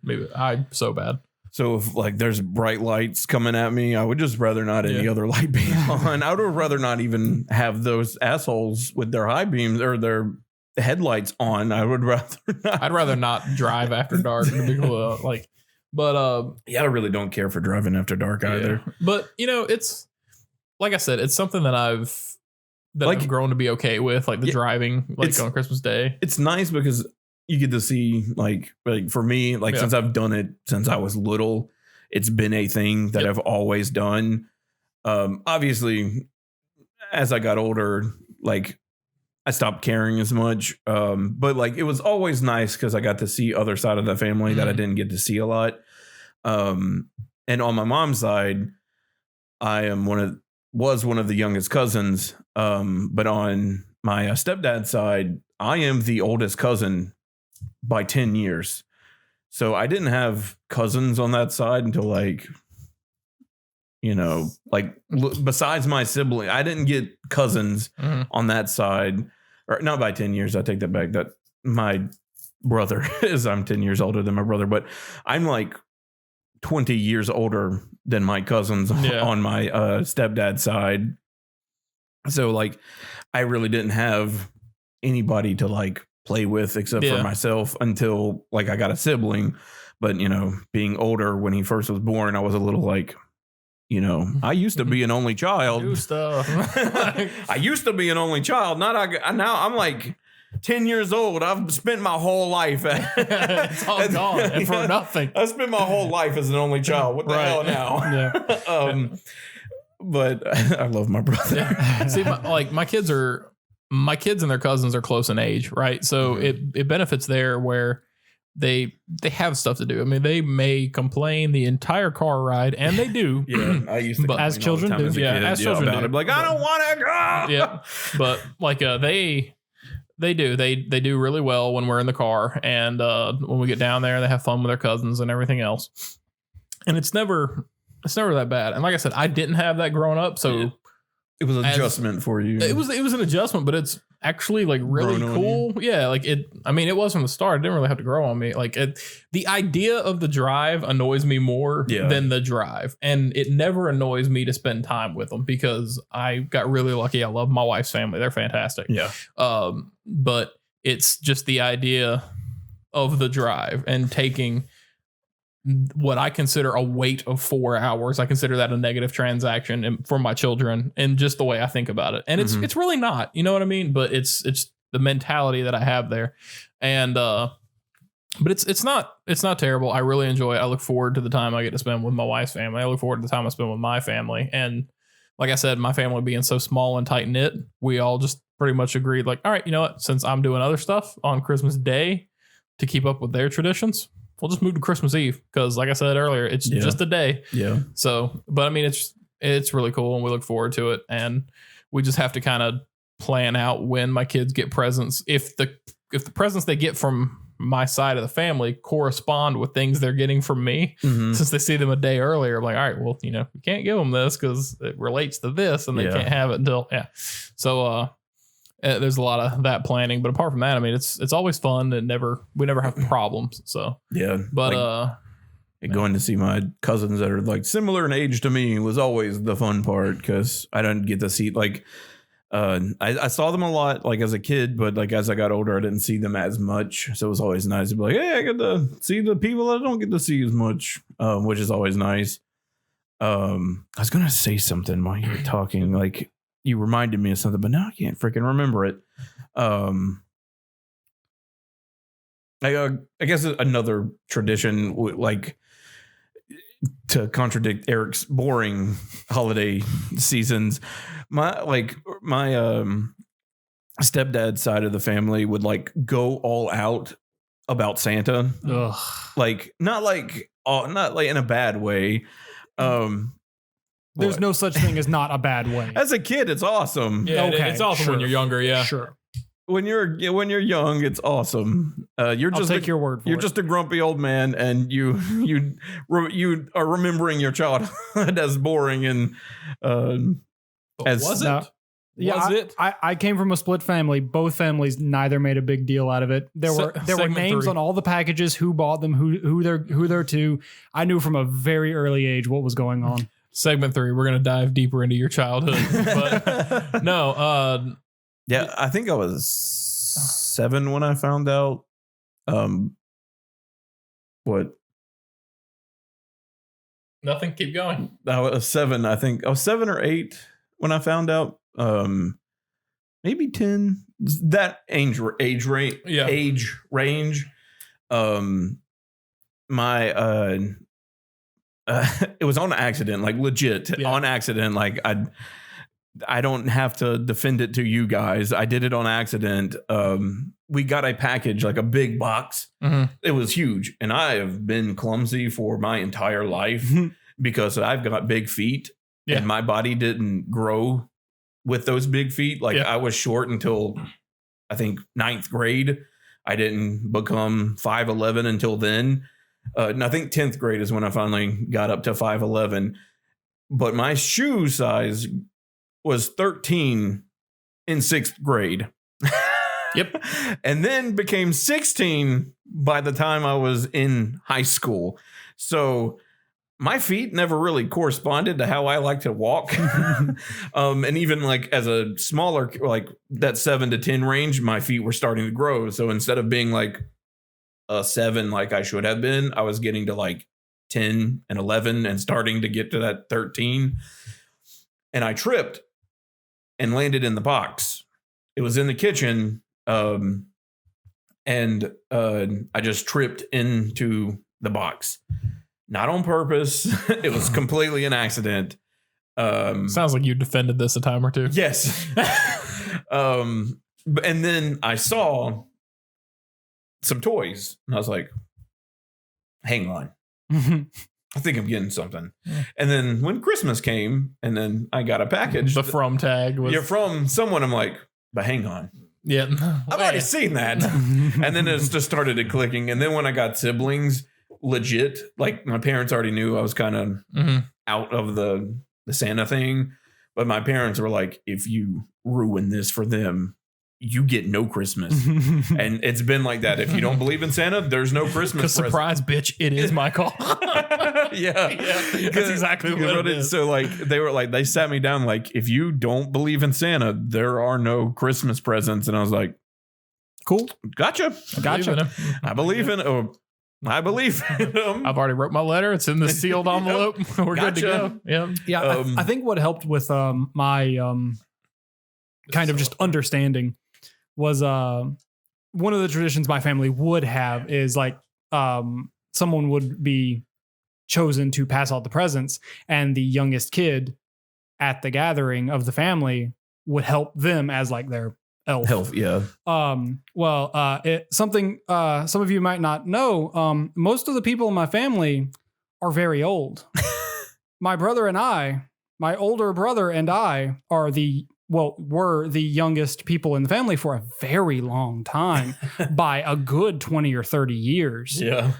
Maybe I'm so bad. So if there's bright lights coming at me, I would just rather not any other light be on. I would rather not even have those assholes with their high beams or their headlights on. I would rather not. I'd rather not drive after dark. But I really don't care for driving after dark either. But it's like I said, it's something that I've grown to be okay with, like the driving, like on Christmas Day. It's nice because you get to see like for me, since I've done it since I was little, it's been a thing that I've always done. Obviously, as I got older, I stopped caring as much. But it was always nice because I got to see other side of the family that I didn't get to see a lot. And on my mom's side, I am was one of the youngest cousins. But on my stepdad's side, I am the oldest cousin by 10 years. So I didn't have cousins on that side until besides my sibling, I didn't get cousins on that side, or not by 10 years. I take that back. That my brother I'm 10 years older than my brother, but I'm 20 years older than my cousins on my stepdad's side. So I really didn't have anybody to play with except for myself until I got a sibling. But being older, when he first was born, I was a little I used to be an only child. New stuff. I used to be an only child. Now I'm 10 years old. I've spent my whole life. It's all gone and for nothing. I spent my whole life as an only child. What the hell now? Yeah. But I love my brother. See, my kids and their cousins are close in age, right? So it benefits there where they have stuff to do. I mean, they may complain the entire car ride, and they do. Yeah, I used to. As children do. As children do. I don't want to go. Yeah, but they do. They do really well when we're in the car, and when we get down there, they have fun with their cousins and everything else. And it's never that bad. And like I said, I didn't have that growing up, so it was an adjustment for you. It was an adjustment, but it's actually really cool. Yeah, it was from the start. It didn't really have to grow on me. The idea of the drive annoys me more than the drive, and it never annoys me to spend time with them because I got really lucky. I love my wife's family; they're fantastic. Yeah. But it's just the idea of the drive and taking what I consider a wait of 4 hours. I consider that a negative transaction for my children, and just the way I think about it. And it's really not, you know what I mean? But it's the mentality that I have there. And, but it's not terrible. I really enjoy it. I look forward to the time I get to spend with my wife's family. I look forward to the time I spend with my family. And like I said, my family being so small and tight knit, we all just pretty much agreed all right, you know what, since I'm doing other stuff on Christmas Day to keep up with their traditions, we'll just move to Christmas Eve because, like I said earlier, it's just a day. Yeah. So, but I mean, it's really cool, and we look forward to it. And we just have to kind of plan out when my kids get presents. If the presents they get from my side of the family correspond with things they're getting from me, since they see them a day earlier, I'm like, all right, well, we can't give them this because it relates to this, and they can't have it until So, there's a lot of that planning, but apart from that, I mean, it's always fun, and we never have problems. So but going to see my cousins that are similar in age to me was always the fun part because I didn't get to see I saw them a lot as a kid, but as I got older, I didn't see them as much. So it was always nice to be hey, I get to see the people I don't get to see as much, which is always nice. I was gonna say something while you were talking, you reminded me of something, but now I can't freaking remember it. I guess another tradition, to contradict Eric's boring holiday seasons, my stepdad's side of the family would go all out about Santa. Ugh. Not in a bad way. There's no such thing as not a bad way. As a kid, it's awesome. Yeah, it's awesome when you're younger. Yeah, sure. When you're young, it's awesome. You're I'll just take your word for it. You're just a grumpy old man, and you are remembering your childhood as boring and as was it? Was it? I came from a split family. Both families neither made a big deal out of it. There were names 3 on all the packages, who bought them, who they're to. I knew from a very early age what was going on. Segment 3, we're gonna dive deeper into your childhood. But no, yeah, I think I was 7 when I found out what Nothing. Keep going. I was 7, I think. I was 7 or 8 when I found out. Maybe 10. That age range. My it was on accident, like legit on accident. Like I don't have to defend it to you guys. I did it on accident. We got a package, like a big box. Mm-hmm. It was huge. And I have been clumsy for my entire life because I've got big feet and my body didn't grow with those big feet. Like I was short until I think 9th grade. I didn't become 5'11" until then. And I think 10th grade is when I finally got up to 5'11". But my shoe size was 13 in 6th grade. Yep. And then became 16 by the time I was in high school. So my feet never really corresponded to how I like to walk. And even like as a smaller, like that 7 to 10 range, my feet were starting to grow. So instead of being like a 7 like I should have been, I was getting to like 10 and 11 and starting to get to that 13. And I tripped and landed in the box. It was in the kitchen. And I just tripped into the box. Not on purpose. It was completely an accident. Sounds like you defended this a time or two. Yes. And then I saw some toys and I was like, hang on. I think I'm getting something. And then when Christmas came and then I got a package. The from tag was. You're from someone. I'm like, but hang on. Yeah. I've already seen that. And then it just started clicking. And then when I got siblings, legit, like my parents already knew I was kind of out of the Santa thing. But my parents were like, if you ruin this for them, you get no Christmas. And it's been like that. If you don't believe in Santa, there's no Christmas. Surprise, bitch, it is my call. Yeah. That's exactly what it is. So like they sat me down like, if you don't believe in Santa, there are no Christmas presents. And I was like, cool. Gotcha. I believe in him. I've already wrote my letter. It's in the sealed envelope. We're good to go. Yeah. I think what helped with my kind of just understanding was one of the traditions my family would have is like someone would be chosen to pass out the presents, and the youngest kid at the gathering of the family would help them as like their elf. Yeah. Something some of you might not know. Most of the people in my family are very old. My older brother and I were the youngest people in the family for a very long time by a good 20 or 30 years. Yeah.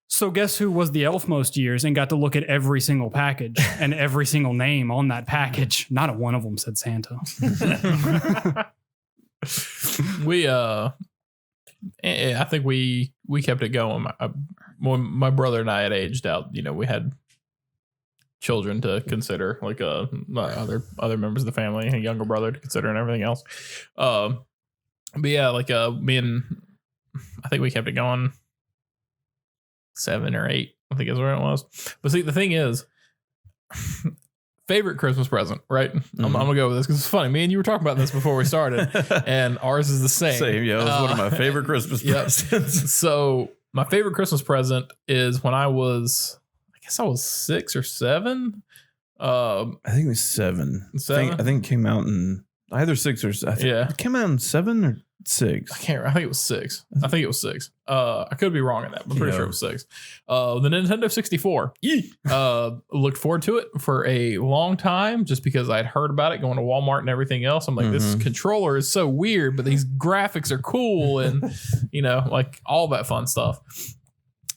So guess who was the elf most years and got to look at every single package and every single name on that package? Not a one of them said Santa. I think we kept it going. When my brother and I had aged out, we had children to consider, like other members of the family, a younger brother to consider, and everything else. But yeah, like me and I think we kept it going 7 or 8. I think is where it was. But see, the thing is, favorite Christmas present, right? I'm gonna go with this because it's funny. Me and you were talking about this before we started, and ours is the same. Yeah, it was one of my favorite Christmas presents. So my favorite Christmas present is when I was 6 or 7. I think it was 7. 7? I think it came out in either 6 or 7. Yeah, it came out in 7 or 6. I can't remember. I think it was 6. I could be wrong on that, but I'm pretty sure it was 6. The Nintendo 64. Looked forward to it for a long time just because I'd heard about it going to Walmart and everything else. I'm like, this controller is so weird, but these graphics are cool and like all that fun stuff.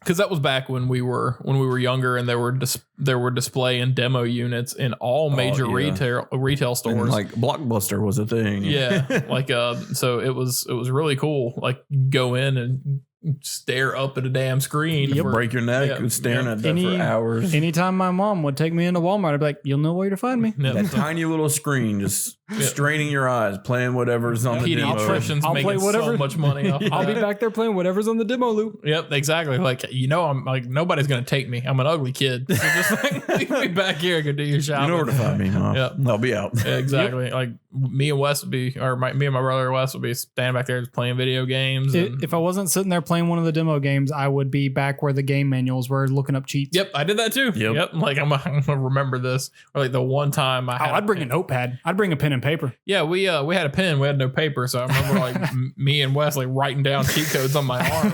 Because that was back when we were younger, and there were display and demo units in all major retail stores. And like Blockbuster was a thing. Yeah, like so it was really cool. Like go in and stare up at a damn screen. You'll break your neck staring at that for hours. Anytime my mom would take me into Walmart, I'd be like, "You'll know where to find me." That tiny little screen just straining your eyes, playing whatever's on the demo. Pediatricians I'll making play whatever. so much money off of I'll be that. back there playing whatever's on the demo loop. Yep, exactly. Like, I'm like, nobody's going to take me. I'm an ugly kid. So just like, leave me back here and go do your shopping. You know where to find me, Mom. Yep. I'll be out. Yeah, exactly. Like me and Wes would be, me and my brother Wes would be standing back there just playing video games. And, If I wasn't sitting there playing one of the demo games, I would be back where the game manuals were looking up cheats. yep, I did that too. Yep. Like I'm gonna remember this. Or like the one time I'd bring a notepad. I'd bring a pen and paper. Yeah, we had a pen. We had no paper, so I remember like me and Wes like writing down cheat codes on my arm,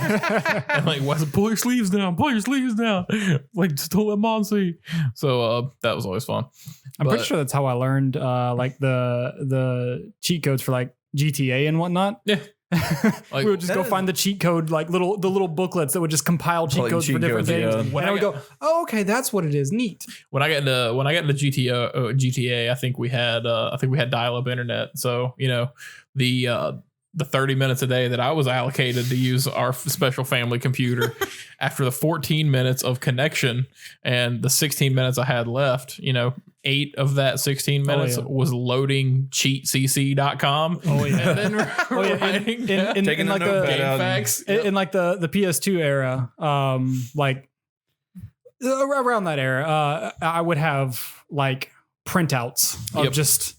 and like Wes, pull your sleeves down, like just don't let Mom see. So that was always fun. I'm pretty sure that's how I learned like the cheat codes for like GTA and whatnot. Yeah. Like, we would just go find the cheat code, like the little booklets that would just compile cheat codes for different things. Yeah. And I would go, oh, okay, that's what it is. Neat. When I got into GTA, I think we had dial-up internet. So the 30 minutes a day that I was allocated to use our special family computer, after the 14 minutes of connection and the 16 minutes I had left, 8 of that 16 minutes was loading cheatcc.com. Oh yeah. And then writing in like the game facts. In like the PS2 era, like around that era, I would have like printouts of just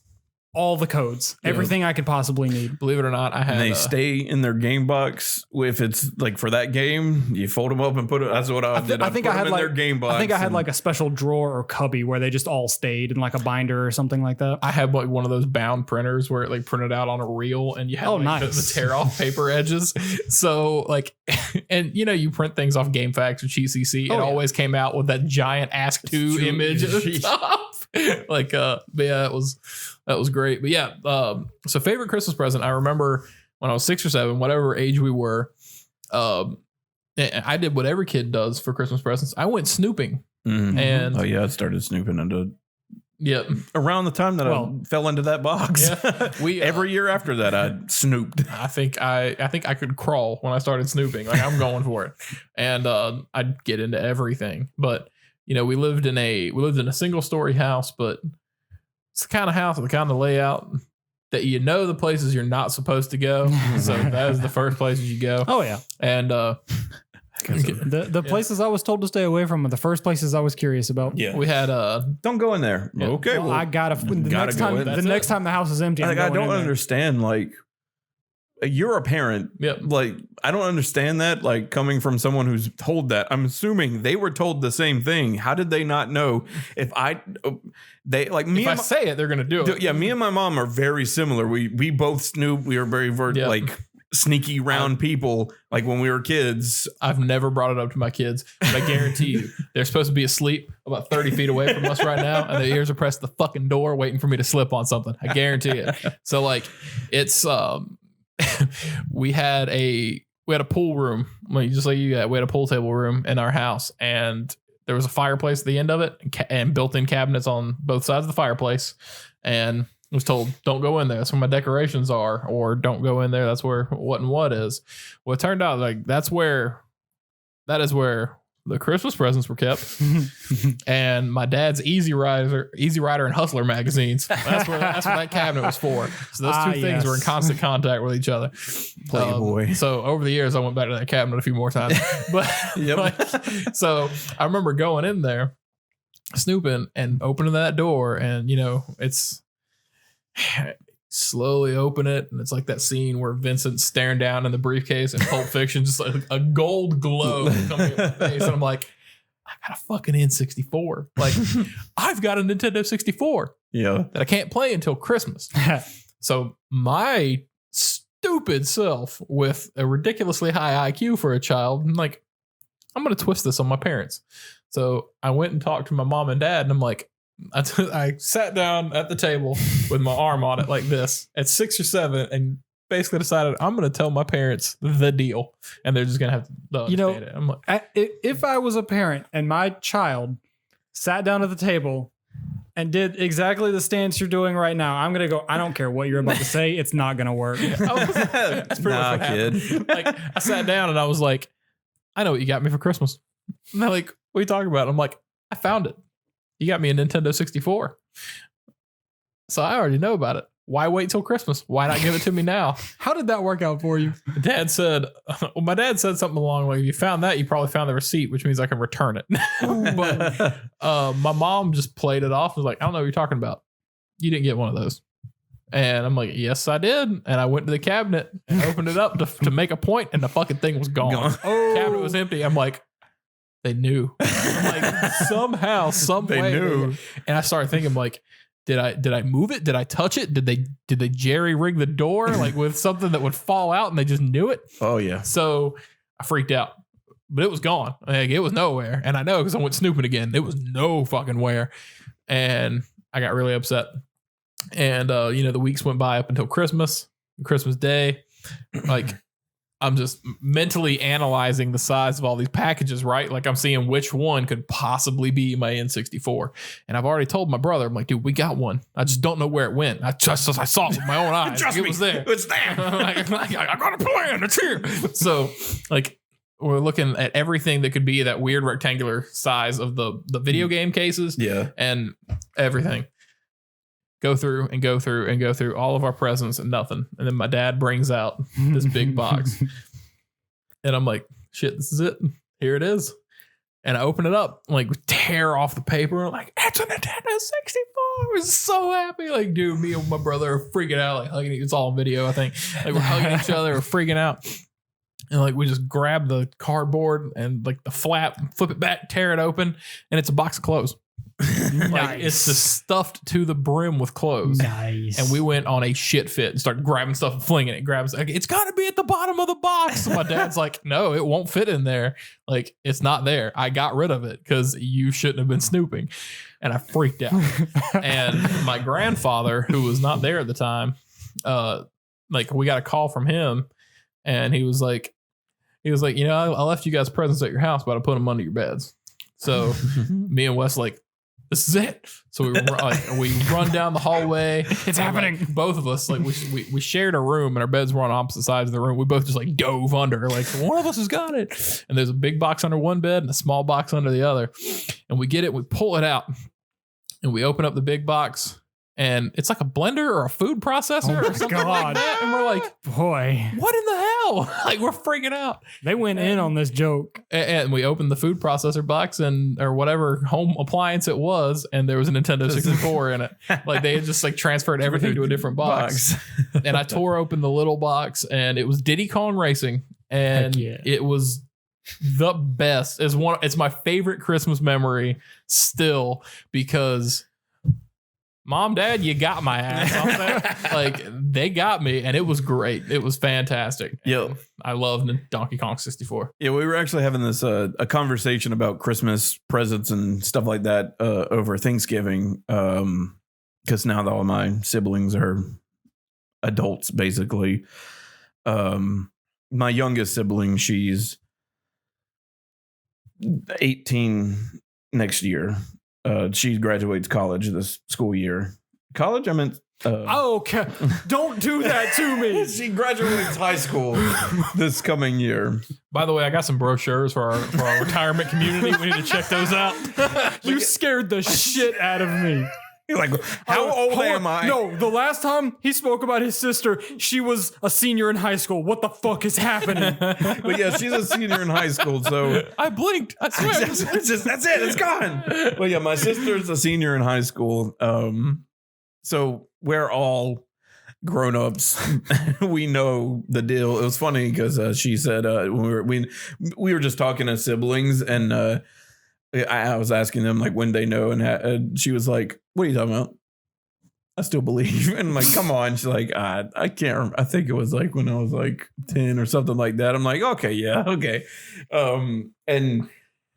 all the codes, everything I could possibly need. Believe it or not, I had. And they stay in their game box. If it's like for that game, you fold them up and put it. That's what I did. I think I had like their game box. I think I had like a special drawer or cubby where they just all stayed in like a binder or something like that. I had like one of those bound printers where it like printed out on a reel, and you had the tear off paper edges. So like, and you print things off GameFAQs or CCC. It always came out with that giant Ask2 image at the top. Like, but yeah, that was great. But yeah, so favorite Christmas present, I remember when I was 6 or 7, whatever age we were, I did what every kid does for Christmas presents. I went snooping. Mm-hmm. And I started snooping into around the time that I fell into that box. Yeah, we every year after that I snooped. I think I could crawl when I started snooping. Like I'm going for it. And I'd get into everything. But we lived in a single story house, but it's the kind of house, the kind of layout that the places you're not supposed to go. So that is the first places you go. Oh yeah. And the places I was told to stay away from are the first places I was curious about. Yeah. We had don't go in there. Yeah. Okay. Well, I gotta the next go time next time the house is empty. I don't understand, like, you're a parent. Yep. Like, I don't understand that. Like, coming from someone who's told that, I'm assuming they were told the same thing. How did they not know? If I say it, they're gonna do it. Yeah, me and my mom are very similar. We both snoop. We are very like sneaky round people. Like when we were kids. I've never brought it up to my kids, but I guarantee you, they're supposed to be asleep about 30 feet away from us right now, and their ears are pressed to the fucking door, waiting for me to slip on something. I guarantee it. So like, it's we had a pool room, like just like we had a pool table room in our house, and there was a fireplace at the end of it and built-in cabinets on both sides of the fireplace. And I was told, don't go in there. That's where my decorations are, or don't go in there. That's where what is. Well, it turned out like that is where the Christmas presents were kept. And my dad's Easy Rider and Hustler magazines. That's what that cabinet was for. So those two things were in constant contact with each other. Playboy. So over the years, I went back to that cabinet a few more times. But so I remember going in there, snooping, and opening that door, and it's slowly open it, and it's like that scene where Vincent's staring down in the briefcase in Pulp Fiction, just like a gold glow coming in my face, and I'm like, I got a fucking N64. Like, I've got a Nintendo 64 that I can't play until Christmas. So my stupid self, with a ridiculously high IQ for a child, I'm like, I'm gonna twist this on my parents. So I went and talked to my mom and dad, and I'm like, I sat down at the table with my arm on it like this at 6 or 7, and basically decided I'm going to tell my parents the deal, and they're just going to have to understand it. I'm like, if I was a parent and my child sat down at the table and did exactly the stance you're doing right now, I'm going to go, I don't care what you're about to say. It's not going to work. That's pretty much what happened. Like, I sat down and I was like, I know what you got me for Christmas. And they're like, what are you talking about? I'm like, I found it. You got me a Nintendo 64. So I already know about it. why wait till Christmas? Why not give it to me now? How did that work out for you? Dad said, well, my dad said something along like, if you found that, you probably found the receipt, which means I can return it. But my mom just played it off. Was like, I don't know what you're talking about. You didn't get one of those. And I'm like, yes, I did. And I went to the cabinet and opened it up to make a point, and the fucking thing was gone. Oh. The cabinet was empty. I'm like, they knew. I'm like, somehow, some way. They knew. And I started thinking, like, did I move it? Did I touch it? Did they jerry rig the door like with something that would fall out and they just knew it? Oh yeah. So I freaked out, but it was gone. Like, it was nowhere. And I know because I went snooping again. It was no fucking where. And I got really upset. And the weeks went by up until Christmas Day. Like, I'm just mentally analyzing the size of all these packages, right? Like, I'm seeing which one could possibly be my N64. And I've already told my brother, I'm like, dude, we got one. I just don't know where it went. I saw it with my own eyes. Trust me, it was there. It's there. I got a plan. It's here. So, like, we're looking at everything that could be that weird rectangular size of the video game cases. Yeah. And everything. Go through all of our presents and nothing. And then my dad brings out this big box. And I'm like, shit, this is it. Here it is. And I open it up, like, tear off the paper. Like, it's a Nintendo 64. I was so happy. Like, dude, me and my brother are freaking out. Like, hugging. It's all on video, I think. Like, we're hugging each other. We're freaking out. And, like, we just grab the cardboard and, like, the flap, flip it back, tear it open. And it's a box of clothes. Like, Nice. it's just stuffed to the brim with clothes. Nice. And we went on a shit fit and started grabbing stuff and flinging it. Like, it's got to be at the bottom of the box. And my dad's like, no, it won't fit in there. Like, it's not there. I got rid of it because you shouldn't have been snooping. And I freaked out. And my grandfather, who was not there at the time, like, we got a call from him, and he was like, I left you guys presents at your house, but I put them under your beds. So me and Wes, like, this is it. So we run down the hallway. It's happening. Like, both of us, like, we shared a room, and our beds were on opposite sides of the room. We both just, like, dove under. Like, one of us has got it. And there's a big box under one bed and a small box under the other. And we get it. We pull it out, and we open up the big box. And it's like a blender or a food processor or something like that. And we're like, boy, what in the hell? Like, we're freaking out. They went in on this joke. And we opened the food processor box or whatever home appliance it was, and there was a Nintendo 64 in it. Like, they had just, like, transferred everything to a different box. And I tore open the little box, and it was Diddy Kong Racing. And it was the best. It's my favorite Christmas memory still, because Mom, Dad, you got my ass. Like, they got me, and it was great. It was fantastic. Yeah, I loved Donkey Kong 64. Yeah, we were actually having this a conversation about Christmas presents and stuff like that over Thanksgiving, because now that all my siblings are adults, basically. My youngest sibling, she's 18 next year. She graduates college this school year. College? I meant... okay. Don't do that to me. She graduates high school this coming year. By the way, I got some brochures for our retirement community. We need to check those out. You scared the shit out of me. You're like, how old am I? No, the last time he spoke about his sister, she was a senior in high school. What the fuck is happening? But yeah, she's a senior in high school, so I blinked. I swear. that's it. It's gone. Well, yeah, my sister's a senior in high school. So we're all grown-ups. We know the deal. It was funny because she said when we were just talking as siblings, and I was asking them, like, when they know, and she was like, what are you talking about? I still believe. And I'm like, come on. She's like, I can't remember. I think it was like when I was like 10 or something like that. I'm like, okay, yeah, okay. And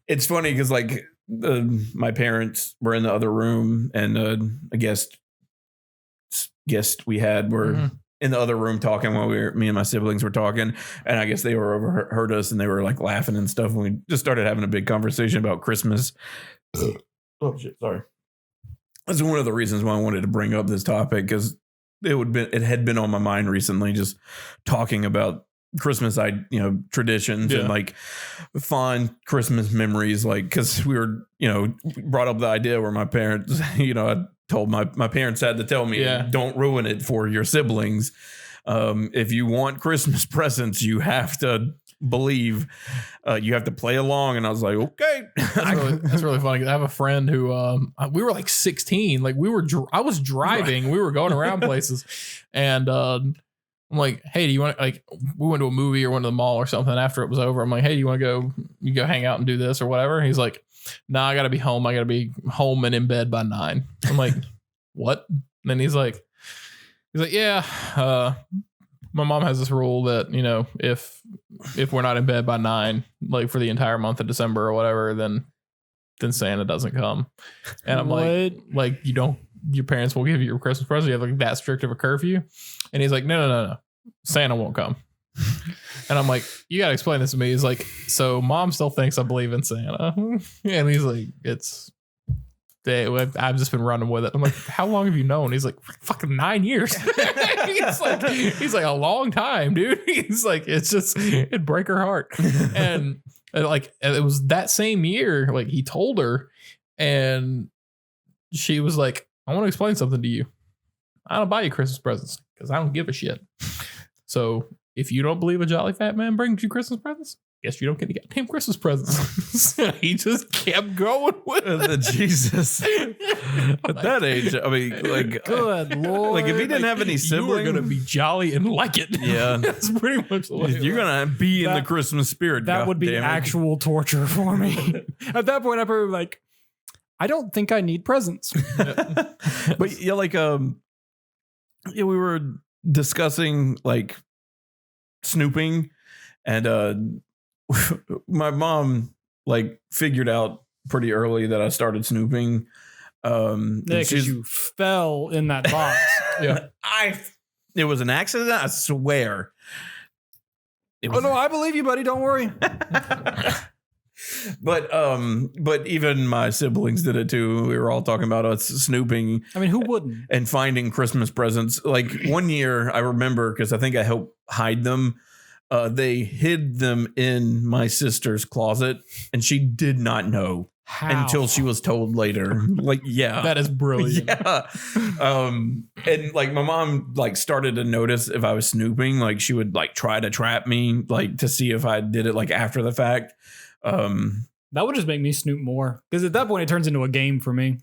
it's funny because, like, my parents were in the other room, and a guest we had were in the other room talking while me and my siblings were talking, and I guess they were overheard us, and they were, like, laughing and stuff, and we just started having a big conversation about Christmas. Oh shit, sorry. That's one of the reasons why I wanted to bring up this topic, because it had been on my mind recently, just talking about Christmas, traditions and, like, fond Christmas memories, like, because we were, brought up the idea where my parents, told my parents had to tell me, don't ruin it for your siblings. If you want Christmas presents, you have to believe, you have to play along. And I was like, okay. That's really funny. I have a friend who we were like 16. Like I was driving. We were going around places, and I'm like, hey, do you want like we went to a movie or went to the mall or something after it was over. I'm like, hey, do you want to go hang out and do this or whatever? And he's like, no, I gotta be home. I gotta be home and in bed by 9. I'm like, what? And then he's like, yeah, my mom has this rule that, you know, if we're not in bed by 9, like for the entire month of December or whatever, then Santa doesn't come. And I'm like, your parents will give you your Christmas present. You have like that strict of a curfew. And he's like, no. Santa won't come. And I'm like, you got to explain this to me. He's like, so mom still thinks I believe in Santa. And he's like, I've just been running with it. I'm like, how long have you known? He's like, fucking 9 years. he's like a long time, dude. He's like, it'd break her heart. And like, it was that same year, like he told her, and she was like, I want to explain something to you. I don't buy you Christmas presents because I don't give a shit. So if you don't believe a jolly fat man brings you Christmas presents, guess you don't get any goddamn Christmas presents. He just kept going with it. Jesus. At that age, I mean, like, good Lord. Like, if he didn't have any siblings, you were gonna be jolly and like it. Yeah, that's pretty much the way. You're gonna be in the Christmas spirit. That would be actual torture for me. At that point, I'd probably like, I don't think I need presents. But yeah, like, we were discussing like snooping, and my mom like figured out pretty early that I started snooping. Because you fell in that box. Yeah, it was an accident. I swear. No, I believe you, buddy. Don't worry. But even my siblings did it too. We were all talking about us snooping. I mean, who wouldn't? And finding Christmas presents. Like one year, I remember because I think I helped hide them. They hid them in my sister's closet, and she did not know until she was told later. Like, yeah, that is brilliant. Yeah. And like my mom like started to notice if I was snooping. Like she would like try to trap me, like to see if I did it like after the fact. That would just make me snoop more, because at that point it turns into a game for me.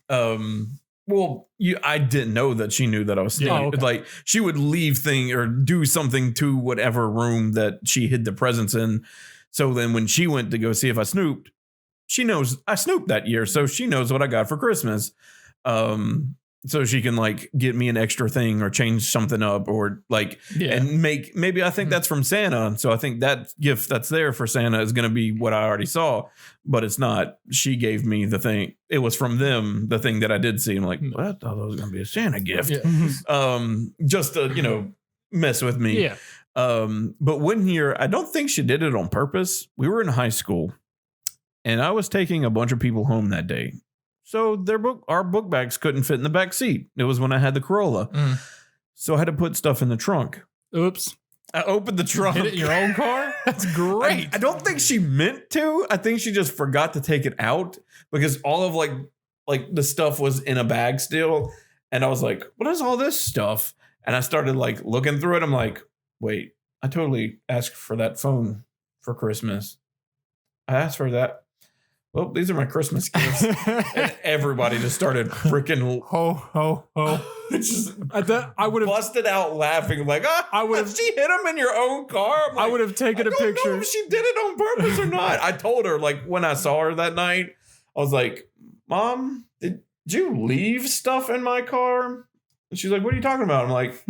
Well, I didn't know that she knew that I was snooping. Oh, okay. Like she would leave thing or do something to whatever room that she hid the presents in. So then when she went to go see if I snooped, she knows I snooped that year, so she knows what I got for Christmas. So she can like get me an extra thing or change something up or like, and maybe I think that's from Santa. So I think that gift that's there for Santa is going to be what I already saw, but it's not. She gave me the thing. It was from them, the thing that I did see. I'm like, well, I thought that was going to be a Santa gift. Yeah. Just to, mess with me. Yeah. But one year, I don't think she did it on purpose. We were in high school and I was taking a bunch of people home that day. So our book bags couldn't fit in the back seat. It was when I had the Corolla. So I had to put stuff in the trunk. Oops. I opened the trunk. Hit it in your own car? That's great. I don't think she meant to. I think she just forgot to take it out because all of like the stuff was in a bag still. And I was like, what is all this stuff? And I started like looking through it. I'm like, wait, I totally asked for that phone for Christmas. I asked for that. Well, these are my Christmas gifts. And everybody just started freaking ho. I would have busted out laughing like, I would have. She hit him in your own car. Like, I would have taken a picture. I don't know if she did it on purpose or not. I told her like when I saw her that night, I was like, Mom, did you leave stuff in my car? And she's like, what are you talking about? I'm like,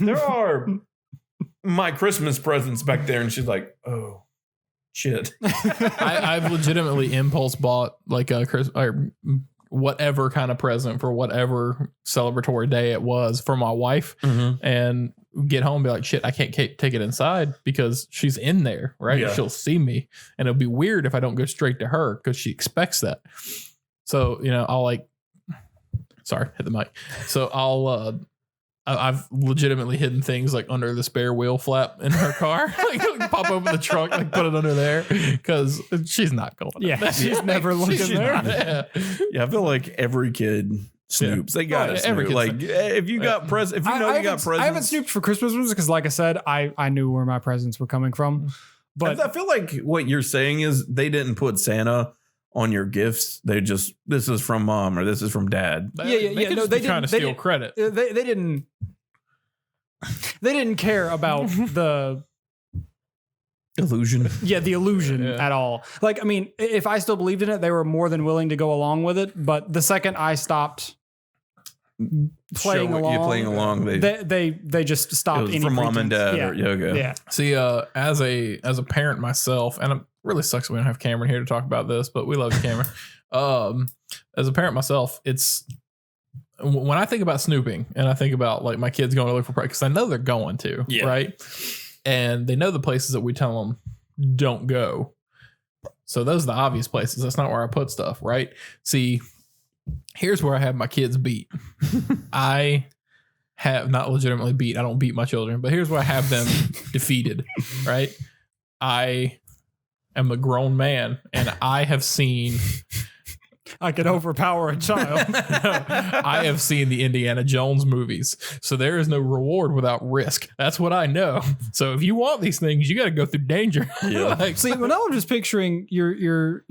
there are my Christmas presents back there. And she's like, oh. Shit. I've legitimately impulse bought like a or whatever kind of present for whatever celebratory day it was for my wife, and get home and be like, shit, I can't take it inside because she's in there, right? Yeah. She'll see me, and it'll be weird if I don't go straight to her because she expects that. So I'll like, sorry, hit the mic. So I've legitimately hidden things like under the spare wheel flap in her car, like pop open the trunk, like put it under there because she's not going. Yeah, she's never looking there. Yeah, I feel like every kid snoops. They got every snoop. Like if you got presents, if you know you got presents. I haven't snooped for Christmas because, like I said, I knew where my presents were coming from. But I feel like what you're saying is they didn't put Santa on your gifts. They just, this is from mom or this is from dad. Yeah. No, they trying to steal credit. They didn't care about the illusion. Yeah, the illusion at all. Like, I mean, if I still believed in it, they were more than willing to go along with it. But the second I stopped playing along, they just stopped. From mom and dad. Yeah. See, as a parent myself, and it really sucks we don't have Cameron here to talk about this, but we love you, Cameron. As a parent myself, it's when I think about snooping and I think about like my kids going to look for because I know they're going to, right? And they know the places that we tell them don't go. So those are the obvious places. That's not where I put stuff, right? See, here's where I have my kids beat. I have not legitimately beat. I don't beat my children, but here's where I have them defeated, right? I am a grown man and I have seen... I could overpower a child. I have seen the Indiana Jones movies. So there is no reward without risk. That's what I know. So if you want these things, you got to go through danger. Yeah. See, well, now I'm just picturing your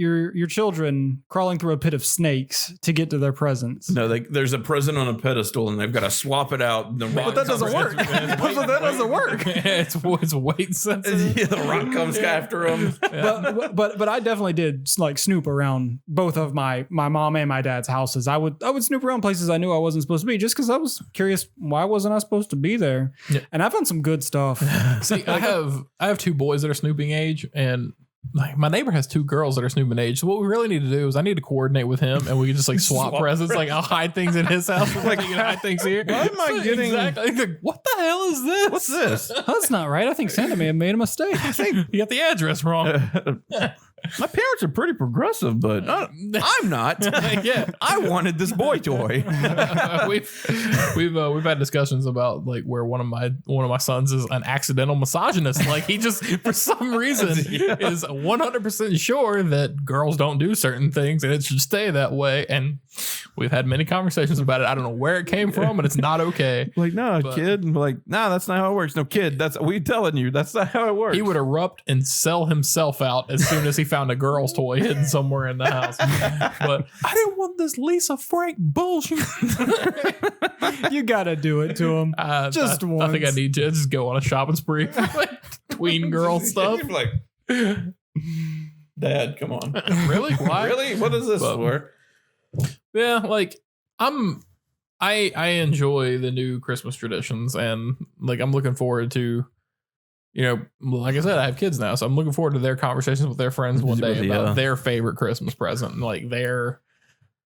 children crawling through a pit of snakes to get to their presents. No, there's a present on a pedestal and they've got to swap it out. But that doesn't work. That doesn't work. It's weight sensitive. Yeah, the rock comes after them. But I definitely did like snoop around both of my mom and my dad's houses. I would snoop around places I knew I wasn't supposed to be just because I was curious why wasn't I supposed to be there. Yeah. And I found some good stuff. See, I have two boys that are snooping age, and like my neighbor has two girls that are snooping age. So what we really need to do is I need to coordinate with him, and we can just like swap presents. Like I'll hide things in his house, like you can hide things here. Why am I getting exactly? Like, what the hell is this? What's this? That's not right. I think Santa may have made a mistake. I think you got the address wrong. My parents are pretty progressive, but I'm not. Yeah, I wanted this boy toy. We've had discussions about like where one of my sons is an accidental misogynist. Like he just for some reason is 100% sure that girls don't do certain things and it should stay that way. And we've had many conversations about it. I don't know where it came from, but it's not okay. Like kid. Like that's not how it works. No, kid. That's we telling you. That's not how it works. He would erupt and sell himself out as soon as he found a girl's toy hidden somewhere in the house. But I didn't want this Lisa Frank bullshit. You gotta do it to him. Just once. I think I need to just go on a shopping spree for like tween girl stuff. Like, Dad, come on. Really? Why? Really? What is this for? Yeah, like I enjoy the new Christmas traditions, and like I'm looking forward to, you know, like I said, I have kids now, so I'm looking forward to their conversations with their friends one day about their favorite Christmas present, and like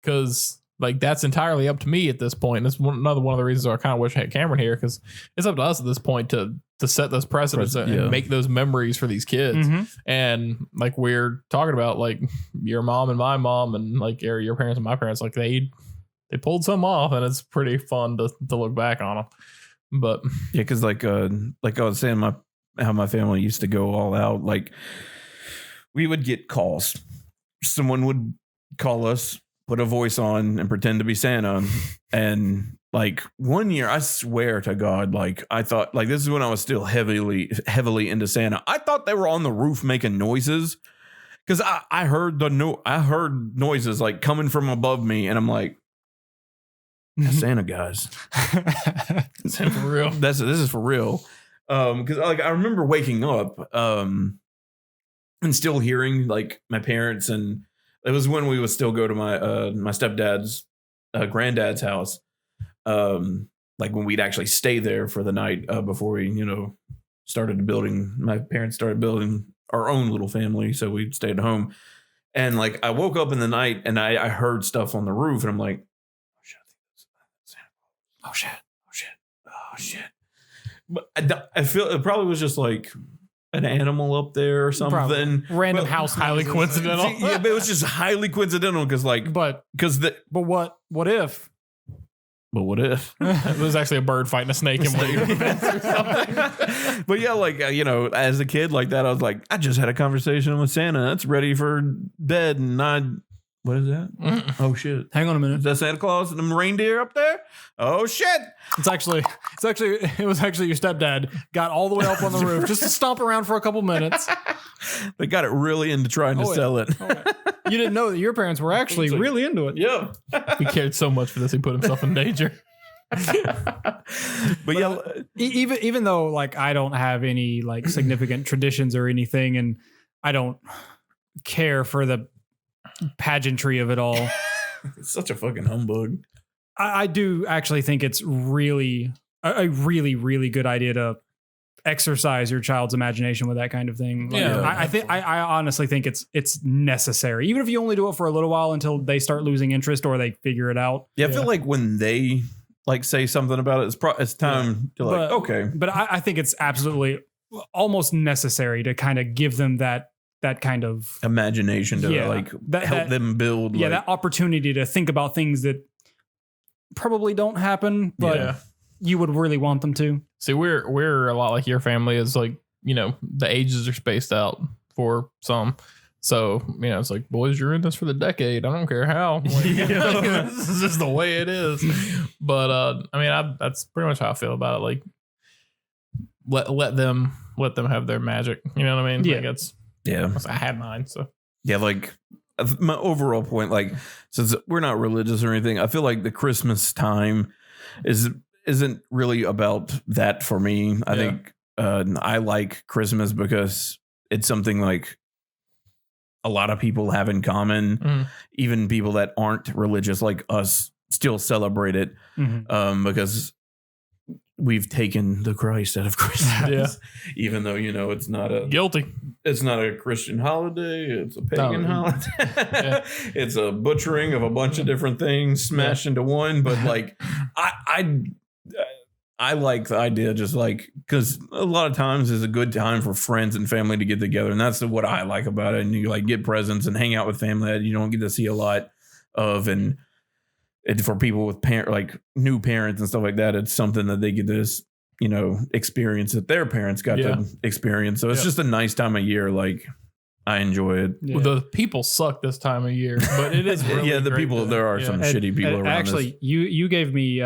because like that's entirely up to me at this point. And it's another one of the reasons I kind of wish I had Cameron here, because it's up to us at this point to set those precedents and make those memories for these kids. Mm-hmm. And like we're talking about, like your mom and my mom and like your parents and my parents, like they pulled some off, and it's pretty fun to look back on them. But yeah, because like I was saying, how my family used to go all out. Like we would get calls. Someone would call us, put a voice on, and pretend to be Santa. And like one year, I swear to God, like I thought, like this is when I was still heavily into Santa. I thought they were on the roof making noises, because I heard noises like coming from above me, and I'm like, Santa guys. Santa for real. This is for real. Because like I remember waking up and still hearing like my parents, and it was when we would still go to my stepdad's granddad's house, like when we'd actually stay there for the night before we my parents started building our own little family, so we stayed at home. And like I woke up in the night and I heard stuff on the roof, and I'm like, oh shit. But I feel it probably was just like an animal up there or something. Probably. Random house, highly coincidental. Yeah, but it was just highly coincidental because what if? But what if it was actually a bird fighting a snake in one of your events or something? But yeah, like as a kid like that, I was like, I just had a conversation with Santa. That's ready for bed, and I What is that? Oh shit! Hang on a minute. Is that Santa Claus and them reindeer up there? Oh shit! It was actually your stepdad got all the way up on the roof just to stomp around for a couple minutes. They got it really into trying to sell it. You didn't know that your parents were actually really into it. Yeah. He cared so much for this, he put himself in danger. But yeah, even though like I don't have any like significant traditions or anything, and I don't care for the pageantry of it all. It's such a fucking humbug. I do actually think it's really a really good idea to exercise your child's imagination with that kind of thing. Like, Yeah, I honestly think it's necessary, even if you only do it for a little while until they start losing interest or they figure it out. Yeah, I feel like when they like say something about it, it's time to like, okay. But I think it's absolutely almost necessary to kind of give them that kind of imagination to help them build. Yeah, that opportunity to think about things that probably don't happen, but you would really want them to. See, we're a lot like your family. Is like, you know, the ages are spaced out for some. So, you know, it's like, boys, you're in this for the decade. I don't care how. Like, this is just the way it is. But I mean, that's pretty much how I feel about it. Like, let them have their magic. You know what I mean? Yeah. Like I had mine. So yeah, like my overall point, like since we're not religious or anything, I feel like the Christmas time isn't really about that for me. I think I like Christmas because it's something like a lot of people have in common. Even people that aren't religious like us still celebrate it because we've taken the Christ out of Christmas. Even though, you know, it's not a Christian holiday, it's a pagan holiday. It's a butchering of a bunch of different things smashed into one. But like I like the idea, just like, because a lot of times is a good time for friends and family to get together, and that's what I like about it. And you like get presents and hang out with family that you don't get to see a lot of, and for people with new parents and stuff like that, it's something that they get to, you know, experience that their parents got to experience. So it's just a nice time of year. Like, I enjoy it. Well, the people suck this time of year, but it is really the people. There are some shitty people around. Actually, you gave me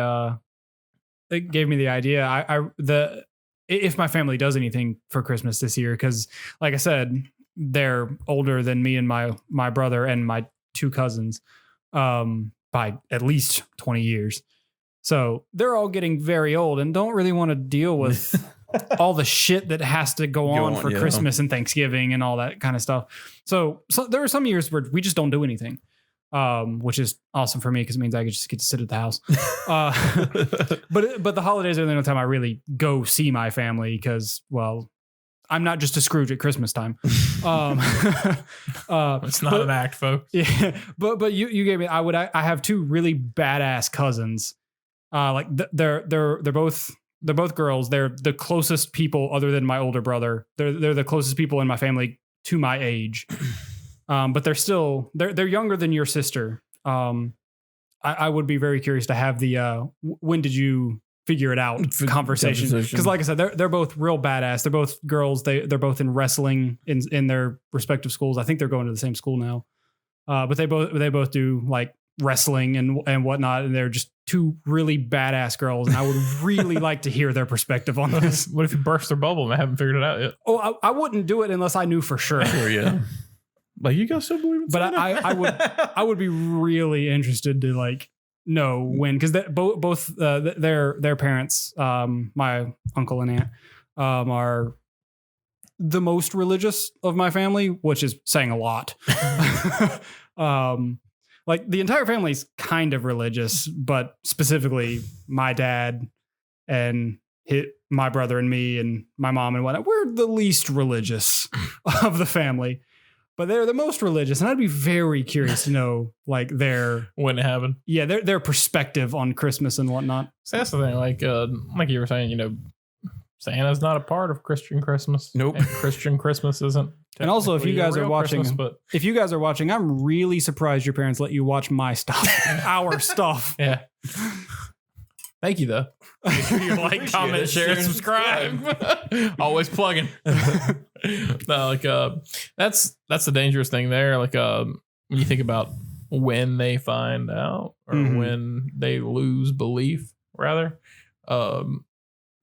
it gave me the idea. If my family does anything for Christmas this year, because like I said, they're older than me and my brother and my two cousins. By at least 20 years. So they're all getting very old and don't really want to deal with all the shit that has to go on for Christmas and Thanksgiving and all that kind of stuff. So there are some years where we just don't do anything, which is awesome for me because it means I just get to sit at the house. But the holidays are the only time I really go see my family because, well, I'm not just a Scrooge at Christmas time. It's not an act, folks. Yeah, but you gave me. I have two really badass cousins. Like they're both girls. They're the closest people other than my older brother. They're the closest people in my family to my age. But they're younger than your sister. I would be very curious to have the when did you figure it out conversation, because like I said, they're both real badass. They're both girls. They're both in wrestling in their respective schools. I think they're going to the same school now, but they both do like wrestling and whatnot, and they're just two really badass girls, and I would really like to hear their perspective on this. What if you burst their bubble and I haven't figured it out yet? Oh, I wouldn't do it unless I knew for sure. Yeah. Like, you guys still believe in But I would be really interested to like know when, because both their parents, my uncle and aunt, are the most religious of my family, which is saying a lot. Like the entire family's kind of religious, but specifically my dad and my brother and me and my mom and whatnot, we're the least religious of the family. But they're the most religious, and I'd be very curious to know, like, when it happened. Yeah, their perspective on Christmas and whatnot. So that's the thing, like you were saying, you know, Santa's not a part of Christian Christmas. Nope, and Christian Christmas isn't. And also, if you guys are watching, Christmas, I'm really surprised your parents let you watch my stuff, our stuff. Yeah. Thank you, though. Make sure you like, comment, share, and subscribe. Always plugging. No, like that's the dangerous thing there. Like when you think about when they find out or when they lose belief, rather,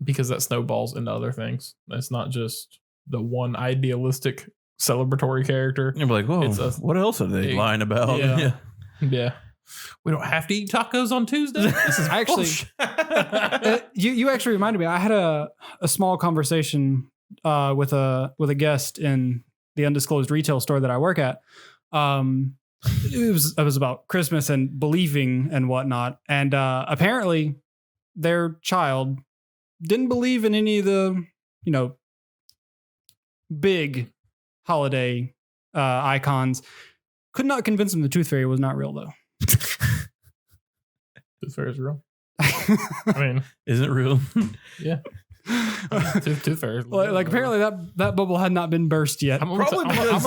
because that snowballs into other things. It's not just the one idealistic celebratory character. You're like, whoa, what else are they lying about? Yeah. We don't have to eat tacos on Tuesday. This is actually, you actually reminded me. I had a small conversation with a guest in the undisclosed retail store that I work at. It was about Christmas and believing and whatnot. And apparently their child didn't believe in any of the, big holiday icons. Could not convince him the Tooth Fairy was not real, though. Tooth Fairy is real. I mean, is it real? Yeah. Tooth Fairy. Like apparently that bubble had not been burst yet. I'm gonna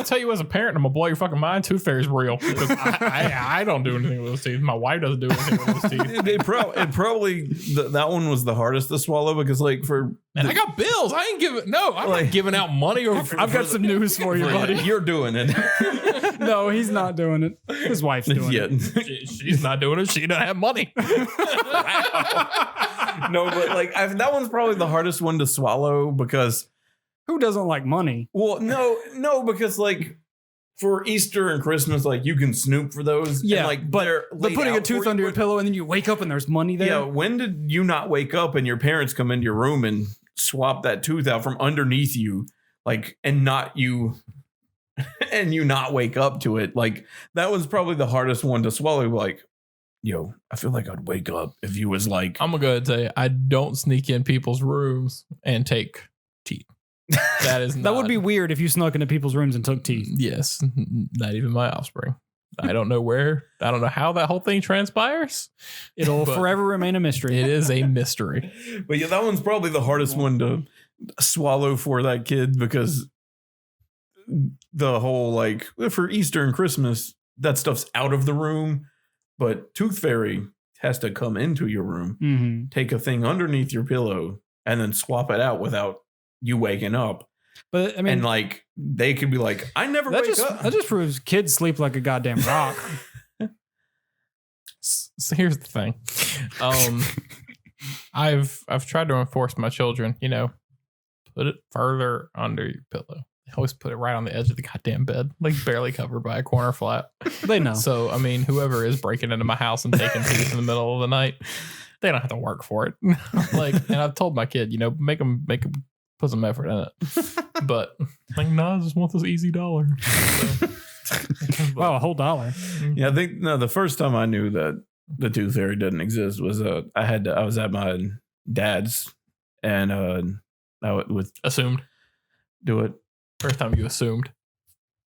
tell you as a parent, I'm gonna blow your fucking mind. Tooth Fairy is real because I don't do anything with those teeth. My wife doesn't do anything with those teeth. That one was the hardest to swallow because I got bills. I ain't giving. No, I'm not giving out money. I've got some news for you, buddy. You're doing it. No, he's not doing it. His wife's doing it. She's not doing it. She doesn't have money. No, but that one's probably the hardest one to swallow because who doesn't like money? Well, no, because for Easter and Christmas, you can snoop for those. Yeah, and, but putting a tooth under your pillow and then you wake up and there's money there. Yeah, when did you not wake up and your parents come into your room and swap that tooth out from underneath you, and not you, and you not wake up to it? That was probably the hardest one to swallow. Yo, I feel like I'd wake up if you was I'm gonna go ahead and tell you, I don't sneak in people's rooms and take teeth. That would be weird if you snuck into people's rooms and took teeth. Yes, not even my offspring. I don't know how that whole thing transpires. It'll forever remain a mystery. It is a mystery. But yeah, that one's probably the hardest one to swallow for that kid because the whole for Easter and Christmas, that stuff's out of the room. But Tooth Fairy has to come into your room, take a thing underneath your pillow, and then swap it out without you waking up. But I mean, and they could be I never wake up. That just proves kids sleep like a goddamn rock. So here's the thing. I've tried to enforce my children, put it further under your pillow. I always put it right on the edge of the goddamn bed, barely covered by a corner flap. They know. So, I mean, whoever is breaking into my house and taking teeth in the middle of the night, they don't have to work for it. And I've told my kid, make them put some effort in it. But no, I just want this easy dollar. So, wow, a whole dollar. Yeah, I think the first time I knew that the Tooth Fairy didn't exist was I was at my dad's and I would assumed do it. First time you assumed.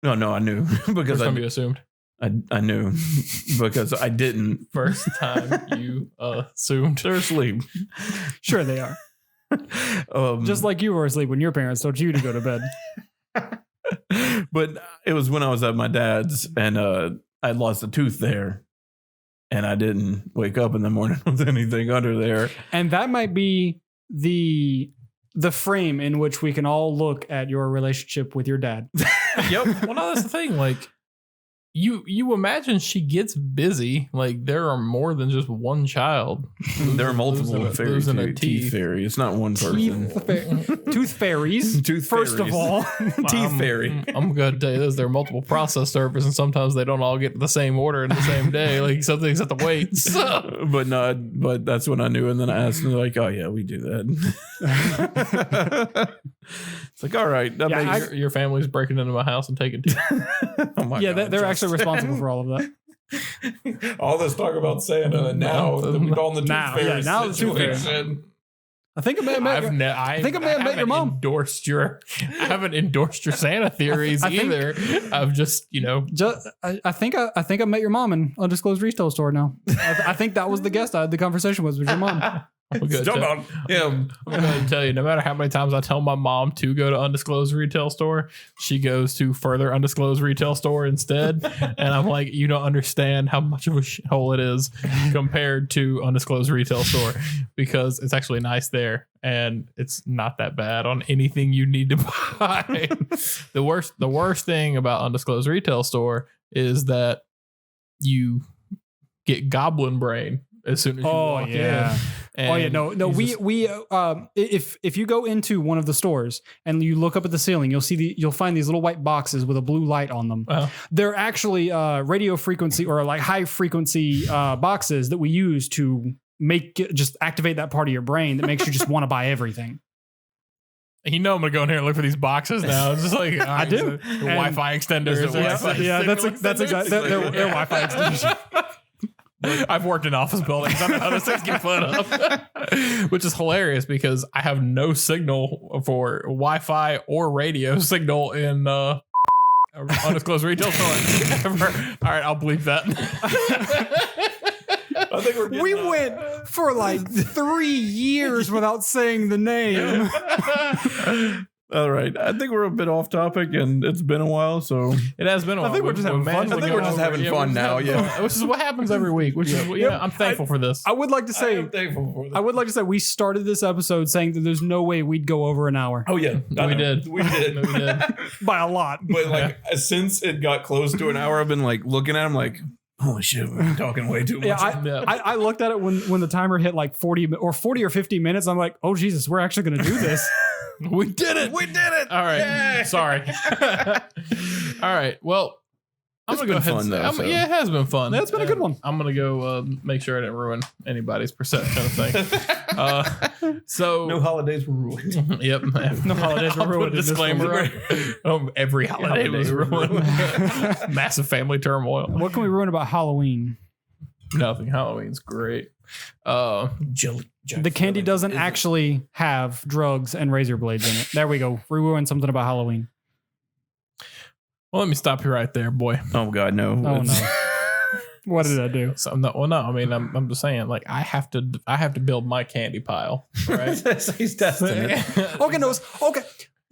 No, I knew because first time you assumed. I knew because I didn't. First time you assumed they're asleep. Sure they are. Just like you were asleep when your parents told you to go to bed. But it was when I was at my dad's and I lost a tooth there. And I didn't wake up in the morning with anything under there. And that might be the frame in which we can all look at your relationship with your dad. Yep. Well, no, that's the thing. You imagine she gets busy. There are more than just one child. There are multiple fairies. Teeth fairy. It's not one person. Tooth fairies. First of all, teeth fairy. I'm going to tell you this: there are multiple process servers, and sometimes they don't all get the same order in the same day. Some things have to wait. So. But that's when I knew, and then I asked, and they're oh yeah, we do that. It's all right. Your family's breaking into my house and taking teeth. Oh my God, they're actually responsible for all of that. All this talk about Santa and now we call the Tooth Fairy. Yeah, now the Tooth Fairy. I think I may have met your mom. I haven't endorsed your Santa theories either. I've just, I think I met your mom in undisclosed retail store now. I think that was the guest I had the conversation with your mom. I'm going to tell you, no matter how many times I tell my mom to go to undisclosed retail store, she goes to further undisclosed retail store instead. And I'm like, you don't understand how much of a shithole it is compared to undisclosed retail store because it's actually nice there and it's not that bad on anything you need to buy. The worst thing about undisclosed retail store is that you get goblin brain as soon as you walk in. And if you go into one of the stores and you look up at the ceiling, you'll find these little white boxes with a blue light on them. They're actually radio frequency or like high frequency boxes that we use to just activate that part of your brain that makes you just want to buy everything. I'm gonna go in here and look for these boxes now. It's just like I do. Wi-Fi extenders. That's exactly they're Wi-Fi extensions. I've worked in office buildings. I know how those things get put up, which is hilarious because I have no signal for Wi-Fi or radio signal in undisclosed retail store. All right, I'll bleep that. I think we went for like 3 years without saying the name. All right. I think we're a bit off topic and it's been a while. So it has been a while. I think we're just having fun. I think we're just having fun now. Yeah. Which is what happens every week, which is, I'm thankful for this. I would like to say, we started this episode saying that there's no way we'd go over an hour. Oh yeah. We did. By a lot. But like since it got close to an hour, I've been like looking at him like, holy shit, we're talking way too much. I looked at it when the timer hit like 40 or 50 minutes. I'm like, oh Jesus, we're actually going to do this. We did it. All right. Yay. Sorry. All right. Well, I'm going to go ahead and say, it has been fun. That's been a good one. I'm going to go make sure I didn't ruin anybody's perception of thing. So no holidays were ruined. Yep. No holidays were ruined. Disclaimer. Every holiday was ruined. Massive family turmoil. What can we ruin about Halloween? Nothing. Halloween's great. The candy doesn't actually have drugs and razor blades in it. There we go. We ruined something about Halloween. Well, let me stop you right there, boy. Oh God, no. Oh no. What did I do? So, no. I mean, I'm just saying, like, I have to build my candy pile, right? He's testing it. Okay.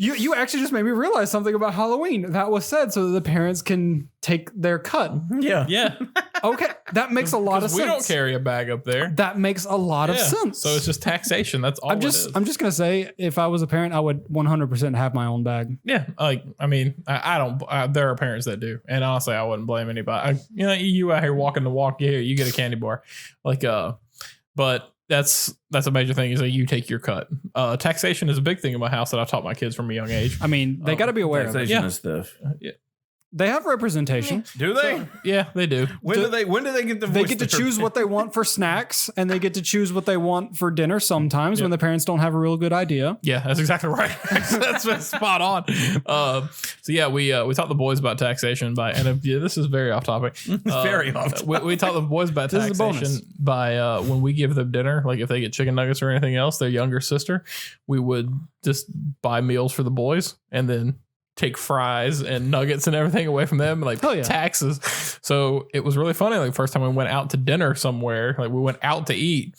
You actually just made me realize something about Halloween. That was said so that the parents can take their cut. Yeah. Okay. That makes a lot of sense. We don't carry a bag up there. That makes a lot of sense. So it's just taxation. That's all I'm just going to say, if I was a parent, I would 100% have my own bag. Yeah. Like, I mean, I don't, there are parents that do. And honestly, I wouldn't blame anybody. You out here walking the walk, you get a candy bar. Like, but that's a major thing is that you take your cut. Taxation is a big thing in my house that I've taught my kids from a young age. I mean, they got to be aware of it. Taxation and stuff. Yeah. They have representation. Do they? Yeah, they do. When do they get the voice? They get to choose what they want for snacks, and they get to choose what they want for dinner sometimes when the parents don't have a real good idea. Yeah, that's exactly right. That's spot on. So yeah, we taught the boys about taxation this is very off topic. Very off topic. We taught the boys about taxation by when we give them dinner, like if they get chicken nuggets or anything else, their younger sister, we would just buy meals for the boys and then take fries and nuggets and everything away from them, like taxes. So it was really funny. Like first time we went out to dinner somewhere, like we went out to eat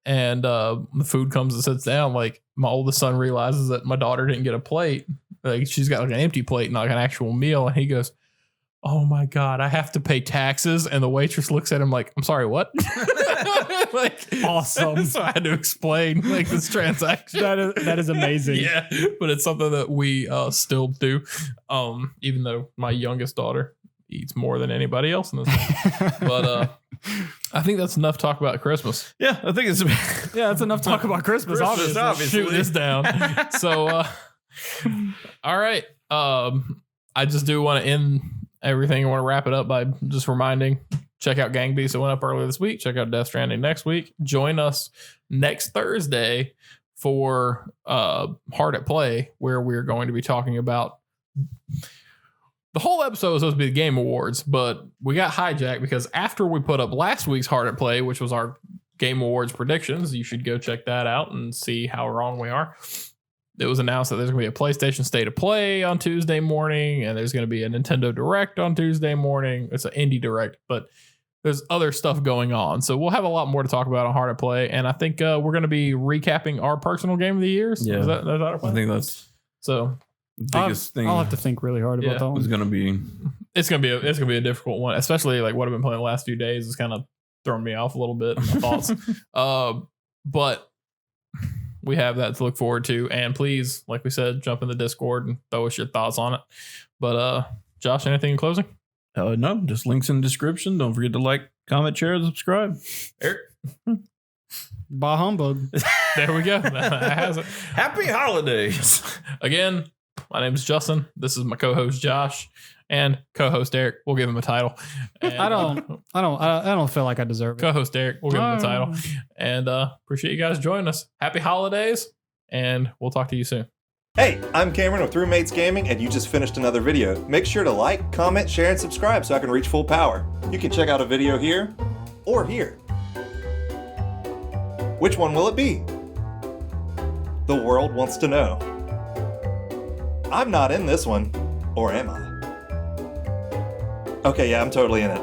and the food comes and sits down. Like my oldest son realizes that my daughter didn't get a plate. Like she's got like an empty plate, not like an actual meal. And he goes, oh my God, I have to pay taxes. And the waitress looks at him like, I'm sorry, what? Like awesome. So I had to explain like this transaction. That is amazing. Yeah, but it's something that we still do. Even though my youngest daughter eats more than anybody else in this house. But I think that's enough talk about Christmas. Yeah, I think it's that's enough talk about Christmas. Obviously. Shoot this down. So all right. I just do want to end everything. I want to wrap it up by just reminding, check out Gang Beasts that went up earlier this week. Check out Death Stranding next week. Join us next Thursday for Hard at Play, where we're going to be talking about the whole episode is supposed to be the Game Awards, but we got hijacked because after we put up last week's Hard at Play, which was our Game Awards predictions, you should go check that out and see how wrong we are. It was announced that there's going to be a PlayStation State of Play on Tuesday morning, and there's going to be a Nintendo Direct on Tuesday morning. It's an indie Direct, but there's other stuff going on. So we'll have a lot more to talk about on Hard at Play, and I think we're going to be recapping our personal game of the years. Yeah, is that our plan? I think that's so. The biggest thing. I'll have to think really hard about that one. It's going to be. It's going to be a difficult one, especially like what I've been playing the last few days is kind of throwing me off a little bit in my thoughts. But we have that to look forward to, and please, like we said, jump in the Discord and throw us your thoughts on it. But Josh, anything in closing? No, just links in the description. Don't forget to like, comment, share, and subscribe. Eric. Bah humbug. There we go. That has it. Happy holidays. Again, my name is Justin. This is my co-host Josh and co-host Eric. We'll give him a title. And, I don't feel like I deserve it. Co-host Eric. We'll give him a title. And appreciate you guys joining us. Happy holidays, and we'll talk to you soon. Hey, I'm Cameron with Roommates Gaming, and you just finished another video. Make sure to like, comment, share, and subscribe so I can reach full power. You can check out a video here or here. Which one will it be? The world wants to know. I'm not in this one, or am I? Okay, yeah, I'm totally in it.